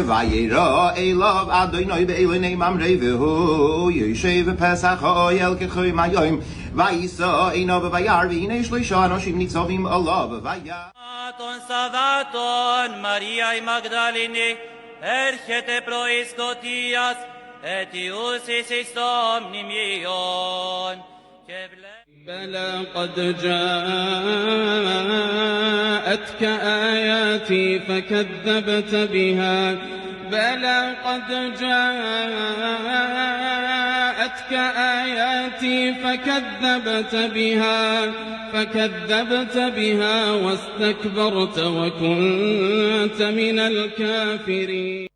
vayera elav Adonai be'elonei mamrei v'hu yoshev pesach ha'oyel k'choy mayoim vayisa einav vayar v'hinei shloisha anoshim nitzavim alav vayar Ton Savaton Maria Magdalene erchete prois gotias etius is omnimion بلى قد جاءتك آياتي فكذبت بها بلى قد جاءتك آياتي فكذبت بها واستكبرت وكنت من الكافرين.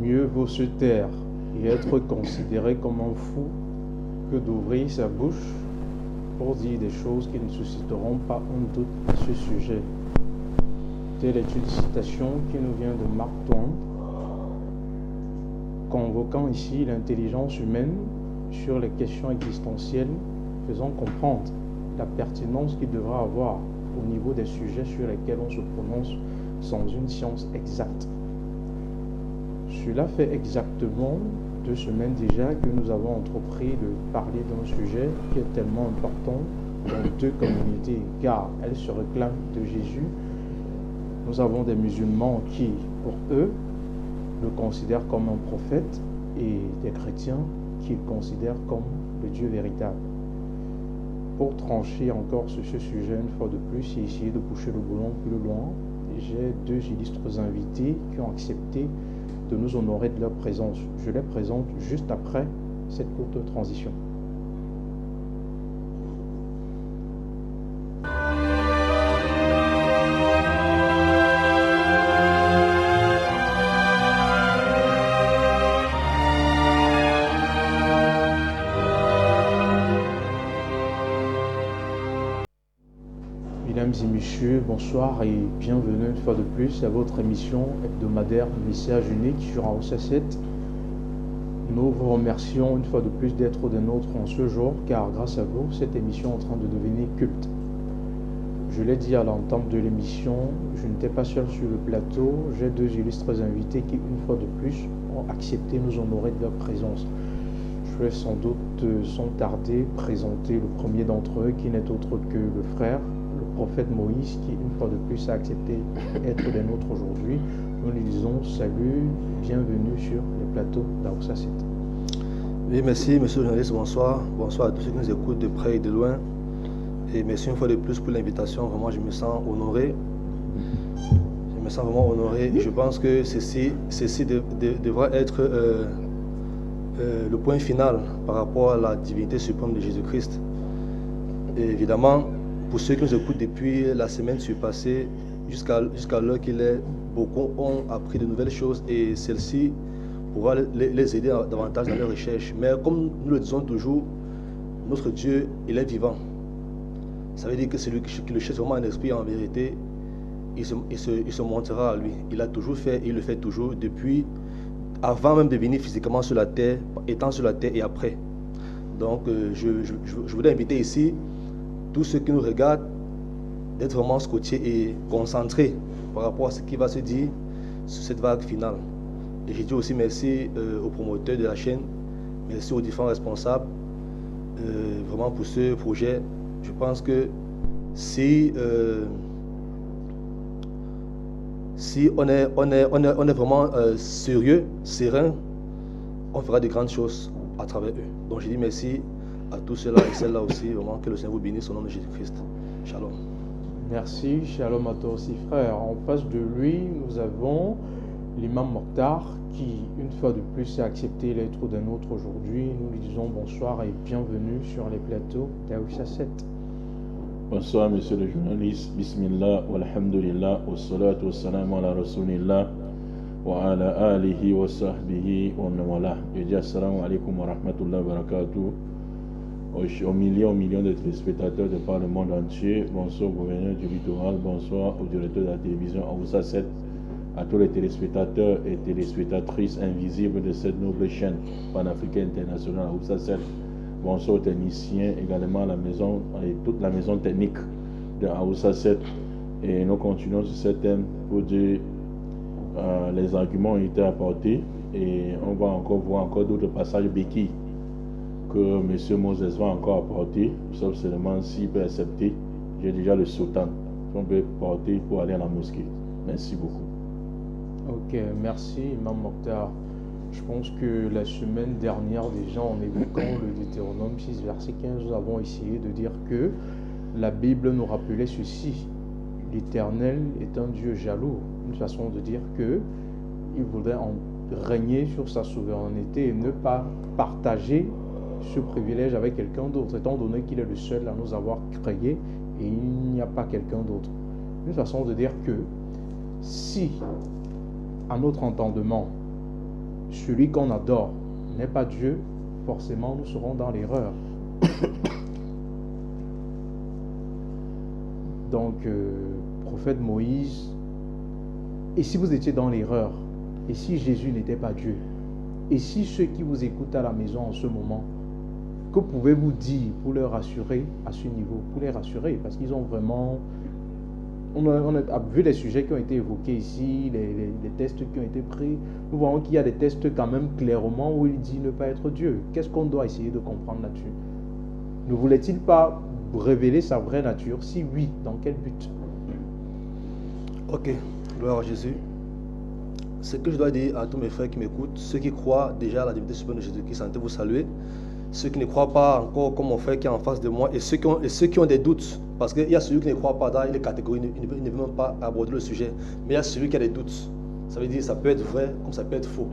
Mieux vaut se taire et être considéré comme un fou que d'ouvrir sa bouche pour dire des choses qui ne susciteront pas un doute à ce sujet. Telle est une citation qui nous vient de Mark Twain, convoquant ici l'intelligence humaine sur les questions existentielles, faisant comprendre la pertinence qu'il devra avoir au niveau des sujets sur lesquels on se prononce sans une science exacte. Cela fait exactement 2 semaines déjà que nous avons entrepris de parler d'un sujet qui est tellement important dans 2 communautés, car elles se réclament de Jésus. Nous avons des musulmans qui, pour eux, le considèrent comme un prophète et des chrétiens qui le considèrent comme le Dieu véritable. Pour trancher encore sur ce sujet une fois de plus et essayer de pousser le boulon plus loin, j'ai 2 illustres invités qui ont accepté de nous honorer de leur présence. Je les présente juste après cette courte transition. Mesdames et messieurs, bonsoir et bienvenue une fois de plus à votre émission hebdomadaire Message unique sur Aoussa 7. Nous vous remercions une fois de plus d'être des nôtres en ce jour, car grâce à vous, cette émission est en train de devenir culte. Je l'ai dit à l'entame de l'émission, je n'étais pas seul sur le plateau, j'ai 2 illustres invités qui, une fois de plus, ont accepté de nous honorer de leur présence. Je vais sans doute, sans tarder, présenter le premier d'entre eux, qui n'est autre que le frère, le prophète Moïse, qui une fois de plus a accepté d'être des nôtres aujourd'hui. Nous lui disons salut, bienvenue sur les plateaux d'Aoussa 7. Oui, merci, monsieur le journaliste, bonsoir. Bonsoir à tous ceux qui nous écoutent de près et de loin. Et merci une fois de plus pour l'invitation. Vraiment, je me sens honoré. Je me sens vraiment honoré. Et je pense que ceci devra être le point final par rapport à la divinité suprême de Jésus-Christ. Et évidemment, pour ceux qui nous écoutent depuis la semaine surpassée jusqu'à l'heure qu'il est, beaucoup ont appris de nouvelles choses et celles-ci pourra les aider davantage dans leurs recherches. Mais comme nous le disons toujours, notre Dieu, il est vivant. Ça veut dire que celui qui le cherche vraiment en esprit, en vérité, il se montrera à lui. Il a toujours fait, il le fait toujours depuis, avant même de venir physiquement sur la terre, étant sur la terre et après. Donc je voudrais inviter ici tous ceux qui nous regardent d'être vraiment scotchés et concentrés par rapport à ce qui va se dire sur cette vague finale. Et je dis aussi merci aux promoteurs de la chaîne, merci aux différents responsables, vraiment pour ce projet. Je pense que si on est vraiment sérieux, serein, on fera de grandes choses à travers eux. Donc je dis merci à tous ceux-là et celles-là aussi, vraiment que le Seigneur vous bénisse au nom de Jésus-Christ. Shalom. Merci, shalom à toi aussi frère. En face de lui, nous avons l'imam Mokhtar qui, une fois de plus, a accepté d'être des nôtres aujourd'hui. Nous lui disons bonsoir et bienvenue sur les plateaux d'Aoussa 7. Bonsoir monsieur le journaliste, bismillah, walhamdulillah, wassalatu wassalamu ala rasulillah, wa ala alihi wa sahbihi wa nawala. Je dis assalamu alaikum wa rahmatullahi wa barakatuh. Aux millions de téléspectateurs de par le monde entier, bonsoir au gouverneur du littoral, bonsoir au directeur de la télévision Aoussa 7, à tous les téléspectateurs et téléspectatrices invisibles de cette noble chaîne panafricaine internationale Aoussa 7. Bonsoir aux techniciens, également à la maison et toute la maison technique de Aoussa 7 Et nous continuons sur ce thème pour dire les arguments ont été apportés et on va encore voir d'autres passages béquilles que M. Moses va encore apporter, sauf seulement s'il peut accepter. J'ai déjà le sultan qu'on peut porter pour aller à la mosquée. Merci beaucoup. Ok, merci Imam Mokhtar. Je pense que la semaine dernière déjà, en évoquant le Deutéronome 6, verset 15, nous avons essayé de dire que la Bible nous rappelait ceci. L'Éternel est un Dieu jaloux. Une façon de dire qu'il voudrait régner sur sa souveraineté et ne pas partager ce privilège avec quelqu'un d'autre, étant donné qu'il est le seul à nous avoir créés et il n'y a pas quelqu'un d'autre. Une façon de dire que si, à notre entendement, celui qu'on adore n'est pas Dieu, forcément nous serons dans l'erreur. Donc, prophète Moïse, et si vous étiez dans l'erreur, et si Jésus n'était pas Dieu, et si ceux qui vous écoutent à la maison en ce moment, que pouvez-vous dire pour leur rassurer à ce niveau? Pour les rassurer, parce qu'ils ont vraiment... On a vu les sujets qui ont été évoqués ici, les tests qui ont été pris. Nous voyons qu'il y a des tests quand même clairement où il dit ne pas être Dieu. Qu'est-ce qu'on doit essayer de comprendre là-dessus? Ne voulait-il pas révéler sa vraie nature? Si oui, dans quel but? Ok, gloire à Jésus. Ce que je dois dire à tous mes frères qui m'écoutent, ceux qui croient déjà à la divinité suprême de Jésus-Christ, santé vous saluer. Ceux qui ne croient pas encore, comme mon frère qui est en face de moi, et ceux qui ont des doutes, parce qu'il y a celui qui ne croit pas dans les catégories, il ne veut même pas aborder le sujet, mais il y a celui qui a des doutes. Ça veut dire que ça peut être vrai comme ça peut être faux.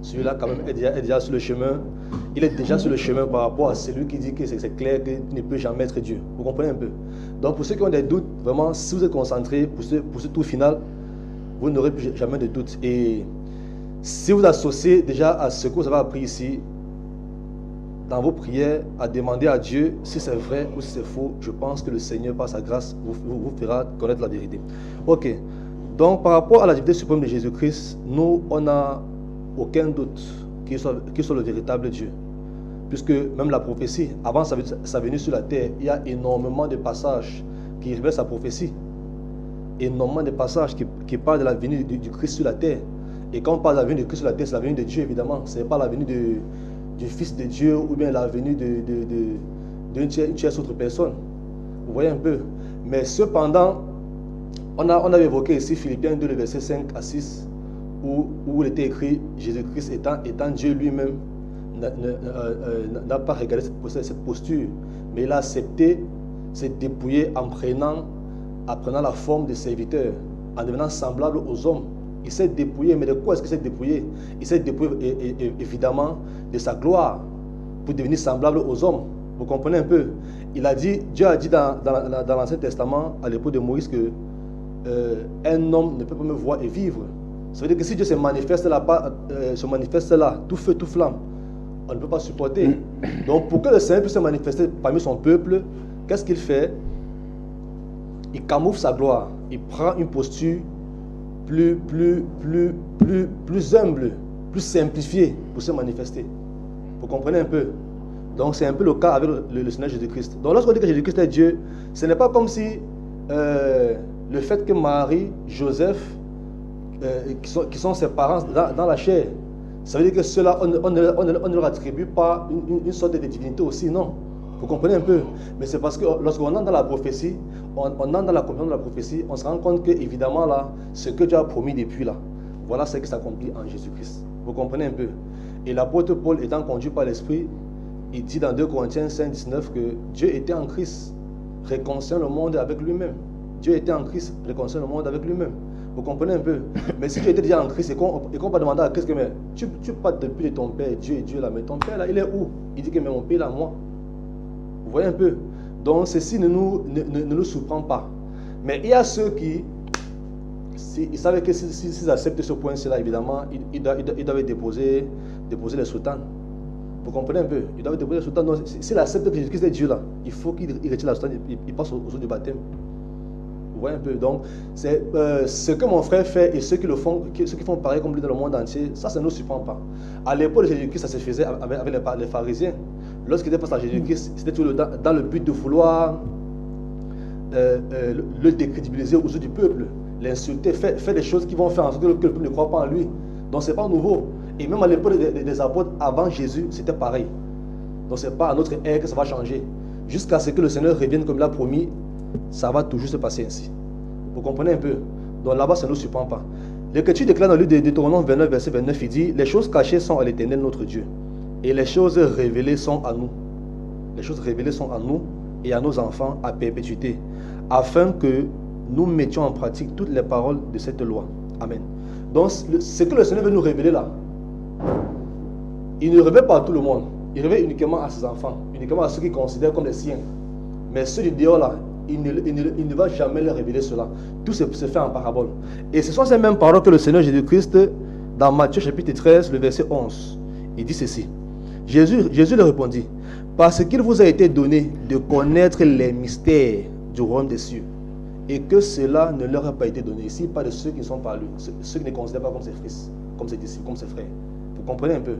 Celui-là quand même est déjà sur le chemin, il est déjà sur le chemin par rapport à celui qui dit que c'est clair qu'il ne peut jamais être Dieu. Vous comprenez un peu? Donc pour ceux qui ont des doutes, vraiment, si vous êtes concentrés pour ce tour final, vous n'aurez plus jamais de doute. Et si vous associez déjà à ce que vous avez appris ici, dans vos prières, à demander à Dieu si c'est vrai ou si c'est faux, je pense que le Seigneur, par sa grâce, vous fera connaître la vérité. Ok. Donc, par rapport à la divinité suprême de Jésus-Christ, nous, on n'a aucun doute qu'il soit le véritable Dieu. Puisque même la prophétie, avant sa venue sur la terre, il y a énormément de passages qui révèlent sa prophétie. Énormément de passages qui parlent de la venue du Christ sur la terre. Et quand on parle de la venue du Christ sur la terre, c'est la venue de Dieu, évidemment. Ce n'est pas la venue du Fils de Dieu ou bien la venue d'une tierce autre personne. Vous voyez un peu. Mais cependant, on a évoqué ici Philippiens 2, le verset 5 à 6, où il était écrit Jésus-Christ étant Dieu lui-même n'a pas regardé cette posture, mais il a accepté, s'est dépouillé en prenant la forme de serviteur, en devenant semblable aux hommes. Il s'est dépouillé, mais de quoi est-ce qu'il s'est dépouillé? Il s'est dépouillé évidemment de sa gloire pour devenir semblable aux hommes. Vous comprenez un peu? Dieu a dit dans l'Ancien Testament, à l'époque de Moïse, que un homme ne peut pas me voir et vivre. Ça veut dire que si Dieu se manifeste là, tout feu, tout flamme, on ne peut pas supporter. Donc pour que le Seigneur puisse se manifester parmi son peuple, qu'est-ce qu'il fait? Il camoufle sa gloire. Il prend une posture plus humble, plus simplifiée pour se manifester. Vous comprenez un peu? Donc c'est un peu le cas avec le Seigneur Jésus-Christ. Donc lorsqu'on dit que Jésus-Christ est Dieu, ce n'est pas comme si le fait que Marie, Joseph, qui sont ses parents dans la chair, ça veut dire que ceux-là, on ne leur attribue pas une sorte de divinité aussi, non. Vous comprenez un peu? Mais c'est parce que lorsqu'on entre dans la prophétie, on entre dans la compréhension de la prophétie, on se rend compte que, évidemment, là, ce que Dieu a promis depuis là, voilà ce qui s'accomplit en Jésus-Christ. Vous comprenez un peu? Et l'apôtre Paul, étant conduit par l'Esprit, il dit dans 2 Corinthiens 5, 19 que Dieu était en Christ, réconciliant le monde avec lui-même. Dieu était en Christ, réconciliant le monde avec lui-même. Vous comprenez un peu? Mais si tu étais déjà en Christ et qu'on va demander à Christ, mais tu parles depuis de ton Père, Dieu est Dieu là, mais ton Père là, il est où? Il dit que mais mon Père là, moi. Vous voyez un peu? Donc ceci ne nous surprend pas. Mais il y a ceux qui, ils savaient que s'ils acceptent ce point-là, évidemment, ils doivent déposer les soutanes. Vous comprenez un peu? Ils doivent déposer les soutanes. Donc s'ils acceptent que Jésus-Christ est Dieu là, il faut qu'ils retirent la soutane, ils passent au jour du baptême. Vous voyez un peu? Donc, c'est ce que mon frère fait et ceux qui font pareil comme lui dans le monde entier, ça ne nous surprend pas. À l'époque de Jésus-Christ, ça se faisait avec les pharisiens. Lorsqu'ils étaient face à Jésus-Christ, c'était dans le but de vouloir le décrédibiliser aux yeux du peuple, l'insulter, faire des choses qui vont faire en sorte que le peuple ne croit pas en lui. Donc ce n'est pas nouveau. Et même à l'époque des apôtres, avant Jésus, c'était pareil. Donc ce n'est pas à notre ère que ça va changer. Jusqu'à ce que le Seigneur revienne comme il l'a promis, ça va toujours se passer ainsi. Vous comprenez un peu? Donc là-bas, ça ne nous surprend pas. L'Écriture déclare dans le livre de Deutéronome 29, verset 29, il dit: les choses cachées sont à l'Éternel notre Dieu, et les choses révélées sont à nous. Les choses révélées sont à nous et à nos enfants à perpétuité, afin que nous mettions en pratique toutes les paroles de cette loi. Amen. Donc, ce que le Seigneur veut nous révéler là, il ne révèle pas à tout le monde. Il révèle uniquement à ses enfants, uniquement à ceux qu'il considère comme les siens. Mais ceux du dehors là, il ne va jamais leur révéler cela. Tout se fait en parabole. Et ce sont ces mêmes paroles que le Seigneur Jésus-Christ, dans Matthieu chapitre 13, le verset 11, il dit ceci. Jésus leur répondit: parce qu'il vous a été donné de connaître les mystères du royaume des cieux, et que cela ne leur a pas été donné ici, pas de ceux qui ne sont pas lui, ceux qui ne considèrent pas comme ses fils, comme ses disciples, comme ses frères. Vous comprenez un peu?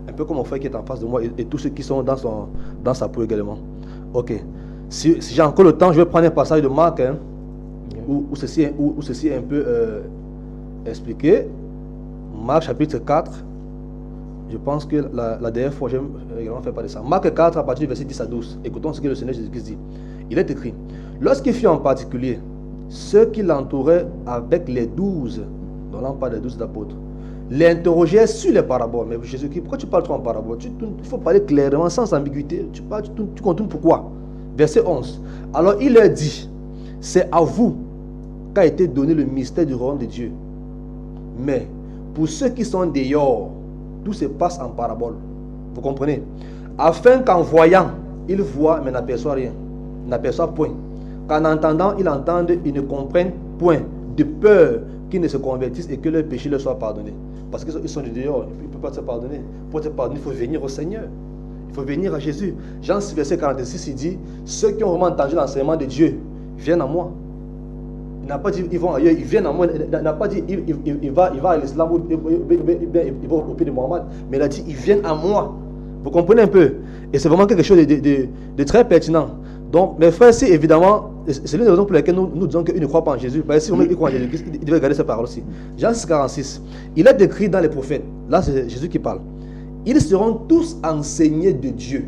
Un peu comme mon frère qui est en face de moi et tous ceux qui sont dans sa peau également. Ok. Si j'ai encore le temps, je vais prendre un passage de Marc où ceci est un peu expliqué. Marc chapitre 4. Je pense que la dernière fois, j'ai également fait parler de ça. Marc 4, à partir du verset 10 à 12. Écoutons ce que le Seigneur Jésus-Christ dit. Il est écrit: lorsqu'il fut en particulier ceux qui l'entouraient avec les 12, dont là on parle des 12 apôtres, l'interrogeaient sur les paraboles. Mais Jésus-Christ, pourquoi tu parles trop en parabole? Il faut parler clairement, sans ambiguïté. Tu contournes pourquoi? Verset 11. Alors il leur dit: c'est à vous qu'a été donné le mystère du royaume de Dieu. Mais pour ceux qui sont dehors, tout se passe en parabole. Vous comprenez? Afin qu'en voyant, ils voient mais n'aperçoivent rien. N'aperçoivent point. Qu'en entendant, ils entendent et ne comprennent point. De peur qu'ils ne se convertissent et que leurs péchés leur soient pardonnés. Parce qu'ils sont dehors, ils ne peuvent pas se pardonner. Pour te pardonner, il faut venir au Seigneur. Il faut venir à Jésus. Jean 6, verset 46, il dit: ceux qui ont vraiment entendu l'enseignement de Dieu viennent à moi. Il n'a pas dit ils vont ailleurs, ils viennent à moi. Il n'a pas dit il va à l'islam ou il va au pied de Mohammed. Mais il a dit ils viennent à moi. Vous comprenez un peu? Et c'est vraiment quelque chose de très pertinent. Donc, mes frères, c'est évidemment, c'est l'une des raisons pour lesquelles nous disons qu'ils ne croient pas en Jésus. Parce que si on croit en Jésus, il devait garder ces paroles aussi. Jean 6, 46. Il est décrit dans les prophètes. Là, c'est Jésus qui parle. Ils seront tous enseignés de Dieu.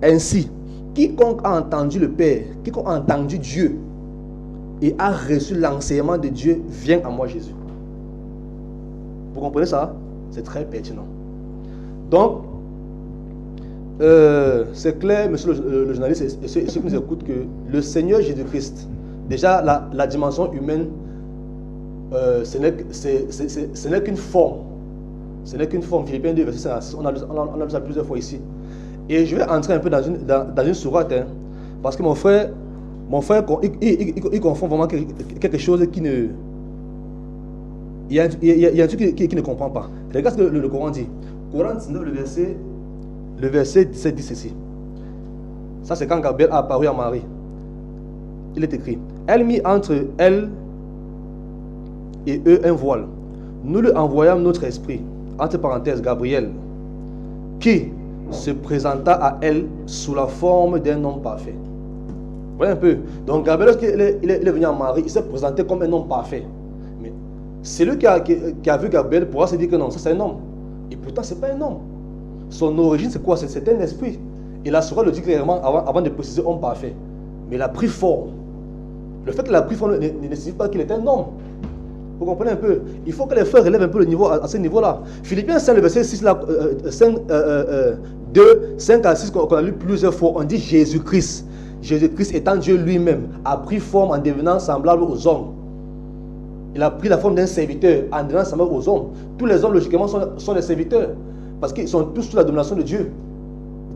Ainsi, quiconque a entendu le Père, quiconque a entendu Dieu et a reçu l'enseignement de Dieu, vient à moi, Jésus. Vous comprenez ça? C'est très pertinent. Donc, c'est clair, monsieur le journaliste, et ceux qui nous écoutent, que le Seigneur Jésus-Christ, déjà la dimension humaine, ce n'est qu'une forme. Ce n'est qu'une forme. Philippiens 2, verset 56. On a lu ça plusieurs fois ici. Et je vais entrer un peu dans une sourate, parce que mon frère, il confond vraiment quelque chose qui ne... Il y a un truc qui ne comprend pas. Regarde ce que le Coran dit. Coran 19, le verset 17 dit ceci. Ça, c'est quand Gabriel a apparu à Marie. Il est écrit: elle mit entre elle et eux un voile. Nous lui envoyâmes notre esprit, entre parenthèses, Gabriel, qui se présenta à elle sous la forme d'un homme parfait. Vous voyez un peu? Donc Gabriel, lorsqu'il est venu à Marie, il s'est présenté comme un homme parfait. Mais celui qui a vu Gabriel pourra se dire que non, ça c'est un homme. Et pourtant, ce n'est pas un homme. Son origine, c'est quoi? C'est un esprit. Et la Sourate le dit clairement avant de préciser homme parfait. Mais il a pris forme. Le fait qu'il a pris forme ne signifie pas qu'il est un homme. Vous comprenez un peu? Il faut que les frères relèvent un peu le niveau à ce niveau-là. Philippiens 5, le verset 6, 2, 5 à 6, qu'on a lu plusieurs fois, on dit Jésus-Christ. Jésus-Christ étant Dieu lui-même, a pris forme en devenant semblable aux hommes. Il a pris la forme d'un serviteur en devenant semblable aux hommes. Tous les hommes, logiquement, sont des serviteurs. Parce qu'ils sont tous sous la domination de Dieu.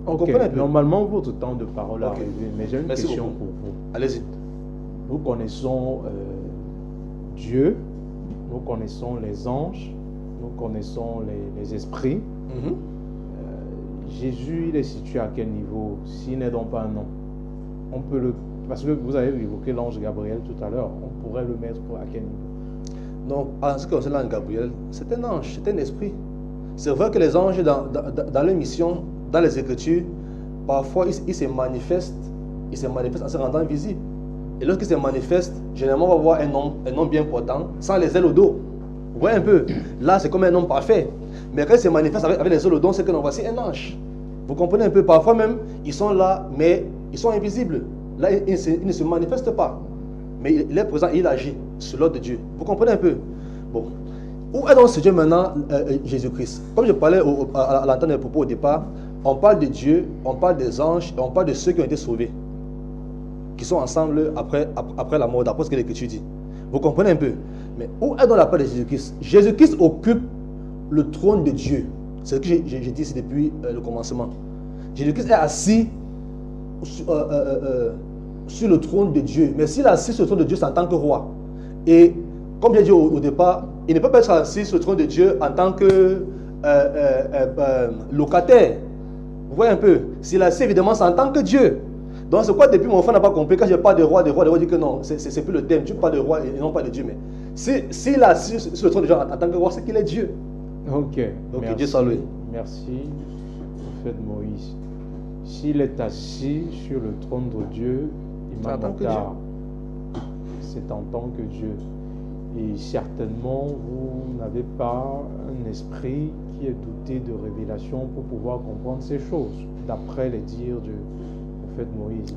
On comprend un peu. Normalement, votre temps de parole est arrivé, mais j'ai une question pour vous. Allez-y. Nous connaissons Dieu, nous connaissons les anges, nous connaissons les esprits. Jésus, il est situé à quel niveau? S'il n'est donc pas un homme, on peut le... Parce que vous avez évoqué l'ange Gabriel tout à l'heure, on pourrait le mettre à quel niveau? Donc, en ce qui concerne l'ange Gabriel, c'est un ange, c'est un esprit. C'est vrai que les anges, dans leur mission, dans les Écritures, parfois ils se manifestent en se rendant visibles. Et lorsqu'il se manifeste, généralement, on va voir un homme bien portant, sans les ailes au dos. Vous voyez un peu? Là, c'est comme un homme parfait. Mais quand il se manifeste avec les ailes au dos, c'est que nous voici un ange. Vous comprenez un peu? Parfois même, ils sont là, mais ils sont invisibles. Là, ils ne se manifestent pas. Mais il est présent, il agit sur l'ordre de Dieu. Vous comprenez un peu? Bon. Où est donc ce Dieu maintenant, Jésus-Christ? Comme je parlais à l'entente des propos au départ, on parle de Dieu, on parle des anges, et on parle de ceux qui ont été sauvés, qui sont ensemble après la mort, d'après ce que l'Écriture dit. Vous comprenez un peu? Mais où est donc la part de Jésus-Christ? Jésus-Christ occupe le trône de Dieu. C'est ce que j'ai dit ici depuis le commencement. Jésus-Christ est assis sur le trône de Dieu. Mais s'il est assis sur le trône de Dieu, c'est en tant que roi. Et comme j'ai dit au départ, il ne peut pas être assis sur le trône de Dieu en tant que locataire. Vous voyez un peu? S'il est assis, évidemment, c'est en tant que Dieu. Donc c'est quoi depuis mon frère n'a pas compris, quand je parle de roi dit que non, c'est plus le thème. Tu parles de roi et non pas de Dieu. Mais s'il est assis sur le trône de Dieu en tant que roi, c'est qu'il est Dieu. Ok, merci. Dieu salue. Merci, prophète Moïse. S'il est assis sur le trône de Dieu, c'est en tant que Dieu. Et certainement, vous n'avez pas un esprit qui est doté de révélation pour pouvoir comprendre ces choses, d'après les dires du prophète Moïse.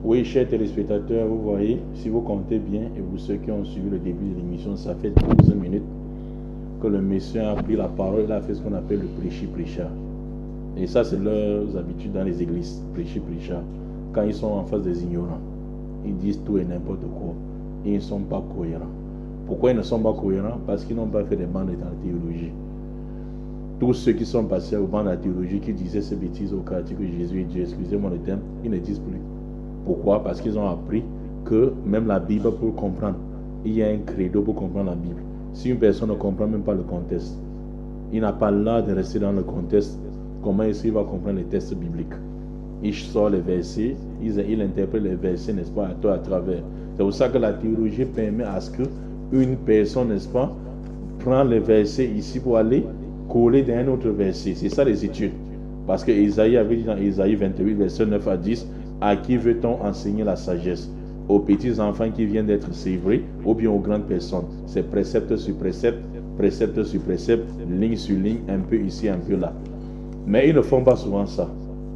Oui, chers téléspectateurs, vous voyez, si vous comptez bien, et vous ceux qui ont suivi le début de l'émission, ça fait 12 minutes que le monsieur a pris la parole, il a fait ce qu'on appelle le prêchi-prêcha. Et ça, c'est leurs habitudes dans les églises, prêchi-prêcha. Quand ils sont en face des ignorants, ils disent tout et n'importe quoi. Et ils ne sont pas cohérents. Pourquoi ils ne sont pas cohérents? Parce qu'ils n'ont pas fait des bandes dans la théologie. Tous ceux qui sont passés au banc de la théologie, qui disaient ces bêtises au quartier que Jésus est Dieu, excusez-moi le terme, ils ne disent plus. Pourquoi? Parce qu'ils ont appris que même la Bible, pour comprendre, il y a un credo pour comprendre la Bible. Si une personne ne comprend même pas le contexte, il n'a pas l'art de rester dans le contexte, comment est-ce qu'il va comprendre les textes bibliques? Il sort les versets, il interprète les versets, n'est-ce pas, à travers. C'est pour ça que la théologie permet à ce qu'une personne, n'est-ce pas, prend les versets ici pour aller coller dans un autre verset. C'est ça les études. Parce que Isaïe avait dit dans Isaïe 28, verset 9 à 10, à qui veut-on enseigner la sagesse? Aux petits enfants qui viennent d'être sévrés ou bien aux grandes personnes? C'est précepte sur précepte, précepte sur précepte, ligne sur ligne, un peu ici, un peu là. Mais ils ne font pas souvent ça.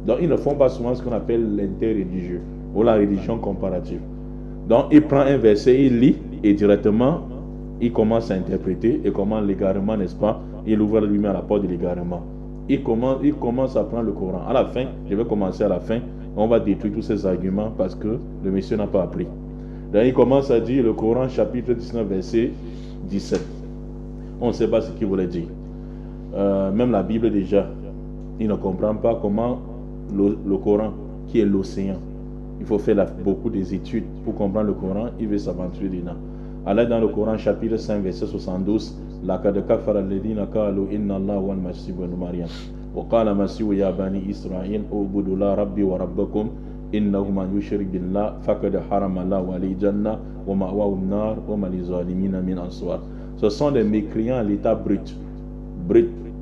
Donc ils ne font pas souvent ce qu'on appelle l'interreligieux ou la religion comparative. Donc il prend un verset, il lit et directement il commence à interpréter et comment l'égarement, n'est-ce pas, il ouvre lui-même la porte de l'égarement. Il commence à prendre le Coran. À la fin, je vais commencer à la fin, on va détruire tous ces arguments parce que le monsieur n'a pas appris. Donc il commence à dire le Coran chapitre 19 verset 17. On ne sait pas ce qu'il voulait dire. Même la Bible déjà, il ne comprend pas comment le Coran, qui est l'océan, il faut faire beaucoup d'études pour comprendre le Coran, il veut s'aventurer dedans. Allah dans le Coran chapitre 5 verset 72, لَقَدْ كَفَرَ الَّذِينَ قَالُوا إِنَّ اللَّهَ هُوَ الْمَسِيحُ ابْنُ مَرْيَمَ وَقَالَ الْمَسِيحُ يَا بَنِي إِسْرَائِيلَ اعْبُدُوا اللَّهَ رَبِّي وَرَبَّكُمْ إِنَّهُ مَنْ يُشْرِكْ بِاللَّهِ فَقَدْ حَرَمَ اللَّهُ عَلَيْهِ الْجَنَّةَ وَمَأْوَاهُ النَّارُ وَمَا لِلظَّالِمِينَ مِنْ أَنصَارٍ. Ce sont des mécréants à l'état brut,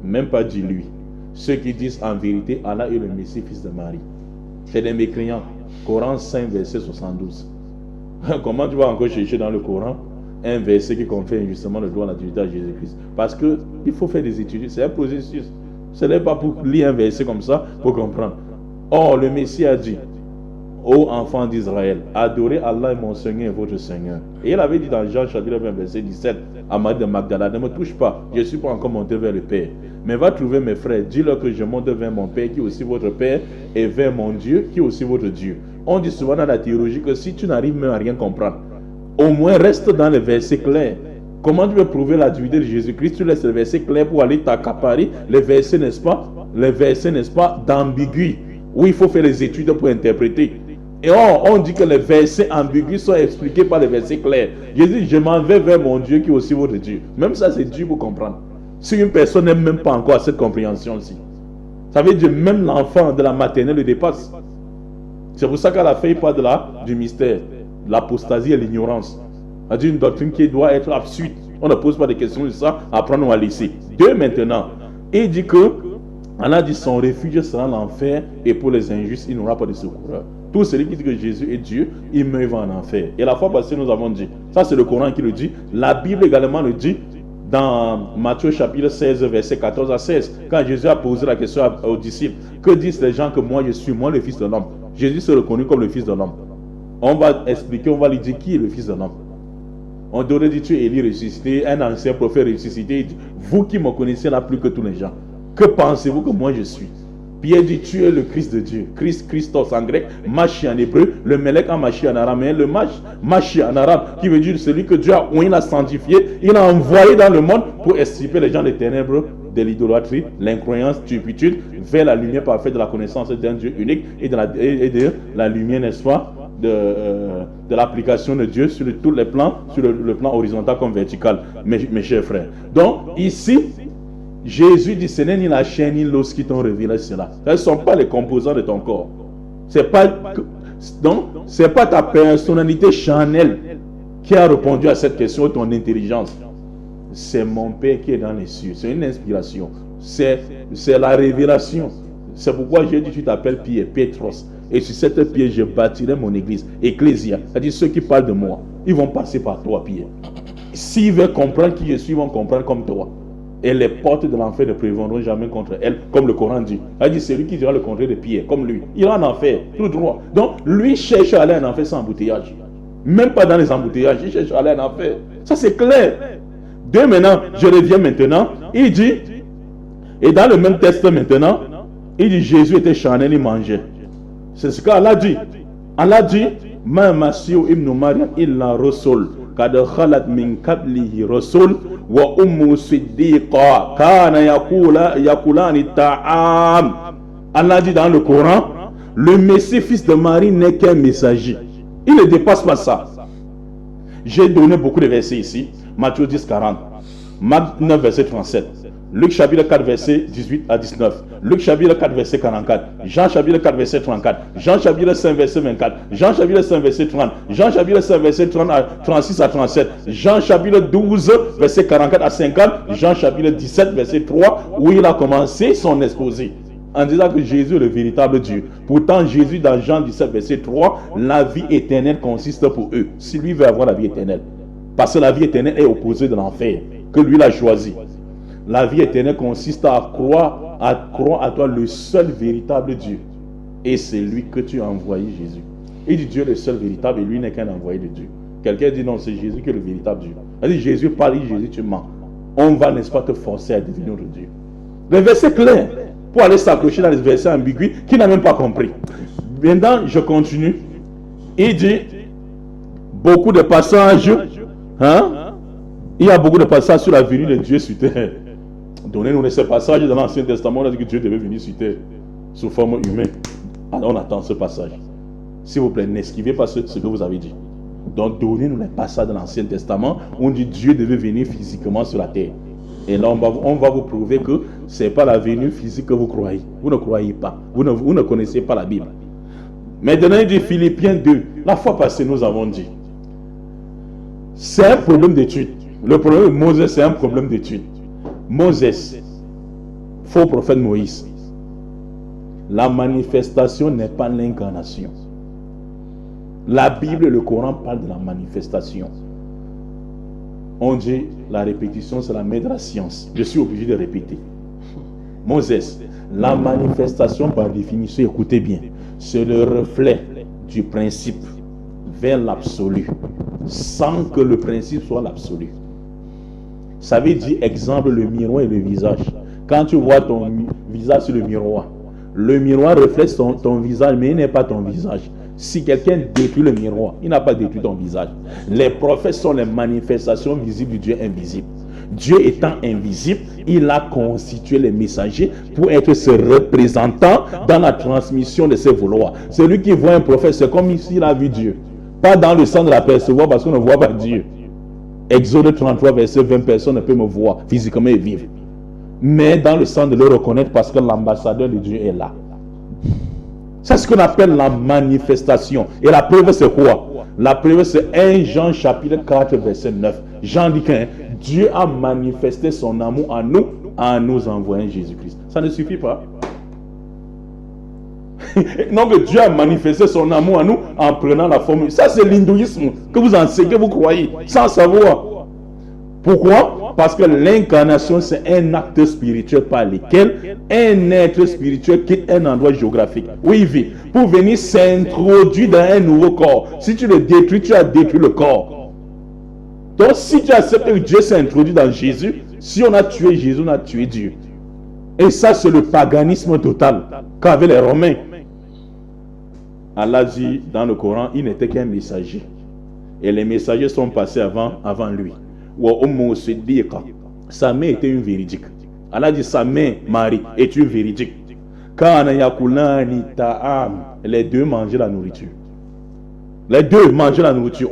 même pas dilué. Ceux qui disent en vérité Allah est le Messie, fils de Marie. C'est des mécréants. Coran 5 verset 72. Comment tu vas encore chercher dans le Coran un verset qui confère justement le droit à la divinité à Jésus-Christ? Parce que il faut faire des études, c'est un processus. Ce n'est pas pour lire un verset comme ça pour comprendre. Or, le Messie a dit: ô enfants d'Israël, adorez Allah mon Seigneur et votre Seigneur. Et il avait dit dans Jean chapitre 20 verset 17 à Marie de Magdala: ne me touche pas, je ne suis pas encore monté vers le Père. Mais va trouver mes frères, dis-leur que je monte vers mon Père qui est aussi votre Père et vers mon Dieu qui est aussi votre Dieu. On dit souvent dans la théologie que si tu n'arrives même à rien comprendre, au moins reste dans les versets clairs. Comment tu veux prouver la divinité de Jésus-Christ? Tu laisses les versets clairs pour aller t'accaparer les versets, n'est-ce pas? Les versets, n'est-ce pas, d'ambigu, où il faut faire les études pour interpréter. Et on dit que les versets ambigus sont expliqués par les versets clairs. Jésus dit: je m'en vais vers mon Dieu qui est aussi votre Dieu. Même ça, c'est dur pour comprendre. Si une personne n'est même pas encore à cette compréhension-ci, ça veut dire même l'enfant de la maternelle le dépasse. C'est pour ça qu'à la fin, il parle du mystère, l'apostasie et l'ignorance. C'est une doctrine qui doit être absurde. On ne pose pas de questions de ça, apprendre ou à laisser. Deux maintenant. Il dit que Allah dit son refuge sera l'enfer et pour les injustes, il n'aura pas de secours. Tout celui qui dit que Jésus est Dieu, il meurt en enfer. Et la fois passée, nous avons dit, ça c'est le Coran qui le dit, la Bible également le dit, dans Matthieu chapitre 16, verset 14 à 16, quand Jésus a posé la question aux disciples, que disent les gens que moi je suis, moi le Fils de l'homme? Jésus s'est reconnu comme le Fils de l'homme. On va expliquer, on va lui dire qui est le Fils de l'homme. On devrait dire, tu es Élie ressuscité, un ancien prophète ressuscité. Il dit, vous qui me connaissez là plus que tous les gens, que pensez-vous que moi je suis? Pierre dit, tu es le Christ de Dieu. Christos en grec, Machi en hébreu, le Melek en Machi en araméen, le Machi en arabe, qui veut dire celui que Dieu a oint, il a sanctifié, il a envoyé dans le monde pour extirper les gens des ténèbres, de l'idolâtrie, l'incroyance, turpitude, vers la lumière parfaite de la connaissance d'un Dieu unique et de la lumière, n'est-ce pas, de l'application de Dieu sur tous les plans, sur le plan horizontal comme vertical, mes chers frères. Donc, ici, Jésus dit, ce n'est ni la chair ni l'os qui t'ont révélé cela. Ce ne sont pas les composants de ton corps. Donc, ce n'est pas ta personnalité charnelle qui a répondu à cette question, ton intelligence. C'est mon Père qui est dans les cieux. C'est une inspiration. C'est la révélation. C'est pourquoi j'ai dit, tu t'appelles Pierre, Pétros. Et sur cette pierre, je bâtirai mon église, Ecclésia. C'est-à-dire ceux qui parlent de moi, ils vont passer par toi, Pierre. S'ils veulent comprendre qui je suis, ils vont comprendre comme toi. Et les portes de l'enfer ne prévaudront jamais contre elle, comme le Coran dit. Elle dit, c'est lui qui dira le contraire de Pierre, comme lui. Il est en enfer, tout droit. Donc, lui cherche à aller en enfer sans embouteillage. Même pas dans les embouteillages, il cherche à aller en enfer. Ça, c'est clair. Maintenant, je reviens maintenant. Il dit, et dans le même texte maintenant, il dit, Jésus était charnel, il mangeait. C'est ce qu'Allah dit. Allah dit, Ma Masiou ibn Maryam illa rasul. Kad khalat min qablihi rasul wa ummu siddiqa kana yakulani ta'am. Allah dit dans le Coran, le Messie fils de Marie n'est qu'un messager. Il ne dépasse pas ça. J'ai donné beaucoup de versets ici. Matthieu 10, 40. Marc 9, verset 37. Luc chapitre 4, verset 18 à 19. Luc chapitre 4, verset 44. Jean chapitre 4, verset 34. Jean chapitre 5, verset 24. Jean chapitre 5, verset 30. Jean chapitre 5, verset 36 à 37. Jean chapitre 12, verset 44 à 50. Jean chapitre 17, verset 3, où il a commencé son exposé en disant que Jésus est le véritable Dieu. Pourtant, Jésus dans Jean 17, verset 3, la vie éternelle consiste pour eux. Si lui veut avoir la vie éternelle. Parce que la vie éternelle est opposée de l'enfer, que lui l'a choisi. La vie éternelle consiste à croire à toi le seul véritable Dieu. Et c'est lui que tu as envoyé, Jésus. Il dit Dieu est le seul véritable et lui n'est qu'un envoyé de Dieu. Quelqu'un dit non, c'est Jésus qui est le véritable Dieu. Il dit Jésus parle, il dit Jésus tu mens. On va, n'est-ce pas, te forcer à devenir notre Dieu. Le verset clair, pour aller s'accrocher dans les versets ambigus qui n'a même pas compris. Maintenant, je continue. Il dit beaucoup de passages, il y a beaucoup de passages sur la venue de Dieu sur terre. Donnez-nous ces passages dans l'Ancien Testament, on a dit que Dieu devait venir sur terre sous forme humaine. Alors on attend ce passage. S'il vous plaît, n'esquivez pas ce que vous avez dit. Donc donnez-nous les passages dans l'Ancien Testament où on dit Dieu devait venir physiquement sur la terre. Et là on va vous prouver que ce n'est pas la venue physique que vous croyez. Vous ne croyez pas. Vous ne connaissez pas la Bible. Maintenant il dit Philippiens 2. La fois passée nous avons dit. C'est un problème d'étude. Le problème de Moses, c'est un problème d'étude. Moses, faux prophète Moïse. La manifestation n'est pas l'incarnation. La Bible et le Coran parlent de la manifestation. On dit la répétition, c'est la mère de la science. Je suis obligé de répéter. Moses, la manifestation par définition, écoutez bien, c'est le reflet du principe vers l'absolu, sans que le principe soit l'absolu. Ça veut dire, exemple, le miroir et le visage. Quand tu vois ton visage sur le miroir reflète ton visage, mais il n'est pas ton visage. Si quelqu'un détruit le miroir, il n'a pas détruit ton visage. Les prophètes sont les manifestations visibles du Dieu invisible. Dieu étant invisible, il a constitué les messagers pour être ce représentant dans la transmission de ses vouloirs. Celui qui voit un prophète, c'est comme s'il a vu Dieu. Pas dans le sens de l'apercevoir parce qu'on ne voit pas Dieu. Exode 33, verset 20, personne ne peut me voir physiquement et vivre. Mais dans le sens de le reconnaître parce que l'ambassadeur de Dieu est là. C'est ce qu'on appelle la manifestation. Et la preuve c'est quoi? La preuve c'est 1 Jean chapitre 4, verset 9. Jean dit que Dieu a manifesté son amour en nous en nous envoyant Jésus-Christ. Ça ne suffit pas. Donc Dieu a manifesté son amour à nous en prenant la forme. Ça c'est l'hindouisme que vous enseignez, que vous croyez, sans savoir. Pourquoi? Parce que l'incarnation c'est un acte spirituel par lequel un être spirituel quitte un endroit géographique où il vit pour venir s'introduire dans un nouveau corps. Si tu le détruis, tu as détruit le corps. Donc si tu acceptes que Dieu s'est introduit dans Jésus, si on a tué Jésus, on a tué Dieu. Et ça c'est le paganisme total qu'avaient les Romains. Allah dit dans le Coran, il n'était qu'un messager. Et les messagers sont passés avant lui. Sa mère était une véridique. Allah dit sa mère, Marie, est une véridique. Les deux mangeaient la nourriture. Les deux mangeaient la nourriture.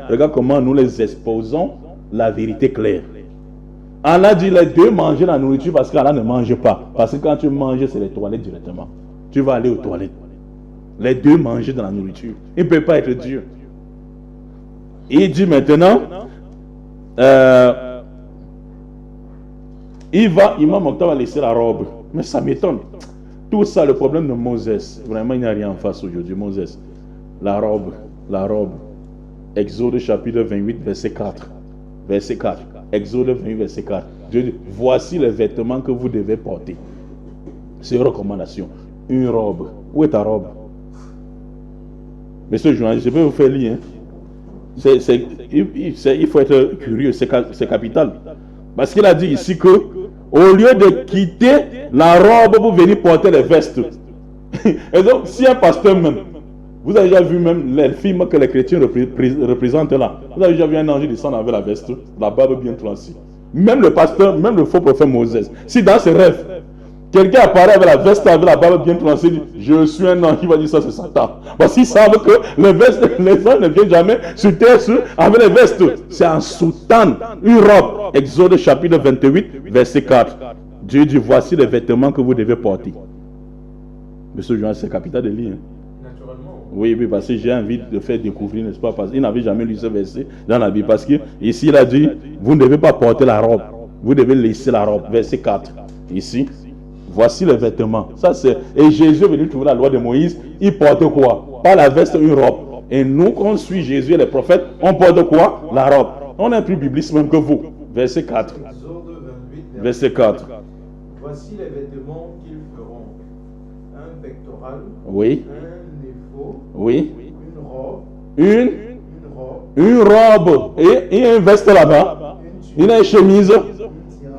Regarde comment nous les exposons la vérité claire. Allah dit les deux mangeaient la nourriture parce qu'Allah ne mange pas. Parce que quand tu manges, c'est les toilettes directement. Tu vas aller aux toilettes. Les deux mangeaient de la nourriture. Il ne peut pas être Dieu. Il dit maintenant, Imam Mokhtar va laisser la robe. Mais ça m'étonne. Tout ça, le problème de Moses. Vraiment, il n'y a rien en face aujourd'hui. Moses, la robe. Exode chapitre 28, verset 4. Verset 4. Exode 28, verset 4. Dieu dit, voici les vêtements que vous devez porter. C'est une recommandation. Une robe. Où est ta robe? Monsieur le journaliste, je peux vous faire lire. Il faut être curieux, c'est capital. Parce qu'il a dit ici que au lieu de quitter la robe pour venir porter les vestes. Et donc, si un pasteur même, vous avez déjà vu même les films que les chrétiens représentent là. Vous avez déjà vu un ange descendre avec la veste, la barbe bien tranchée. Même le pasteur, même le faux prophète Moses, si dans ses rêves, quelqu'un apparaît avec la veste, avec la barbe bien tranchée, dit je suis un ange, il va dire ça c'est Satan. Parce qu'ils savent que les anges ne viennent jamais sur terre avec les vestes. C'est en soutane, une robe. Exode chapitre 28, verset 4. Dieu dit voici les vêtements que vous devez porter. Monsieur Jean, c'est capital de lire. Naturellement. Oui, parce que j'ai envie de faire découvrir, n'est-ce pas? Parce qu'il n'avait jamais lu ce verset dans la Bible. Parce que ici il a dit vous ne devez pas porter la robe, vous devez laisser la robe. Verset 4. Ici. Voici les vêtements. Ça c'est. Et Jésus est venu trouver la loi de Moïse. Il porte quoi? Pas la veste, une robe. Et nous, quand on suit Jésus et les prophètes, on porte quoi? La robe. On est plus bibliste même que vous. Verset 4. Verset 4. Voici les vêtements qu'ils feront. Un pectoral. Oui. Un éphod. Oui. Une robe. Une robe. Et une veste là-bas. Une chemise.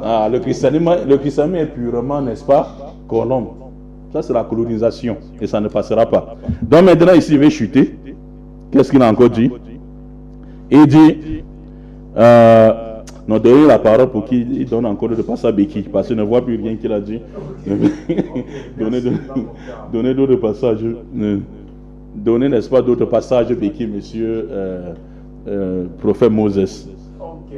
Ah, le christianisme est purement, n'est-ce pas, colombe. Ça, c'est la colonisation. Et ça ne passera pas. Donc maintenant, ici, il va chuter. Qu'est-ce qu'il a encore dit? Il dit, non, donnez la parole pour qu'il donne encore de passer à Béki. Parce qu'il ne voit plus rien qu'il a dit. Donnez d'autres passages. Donnez, n'est-ce pas, d'autres passages Béki, monsieur prophète Moses. Ok.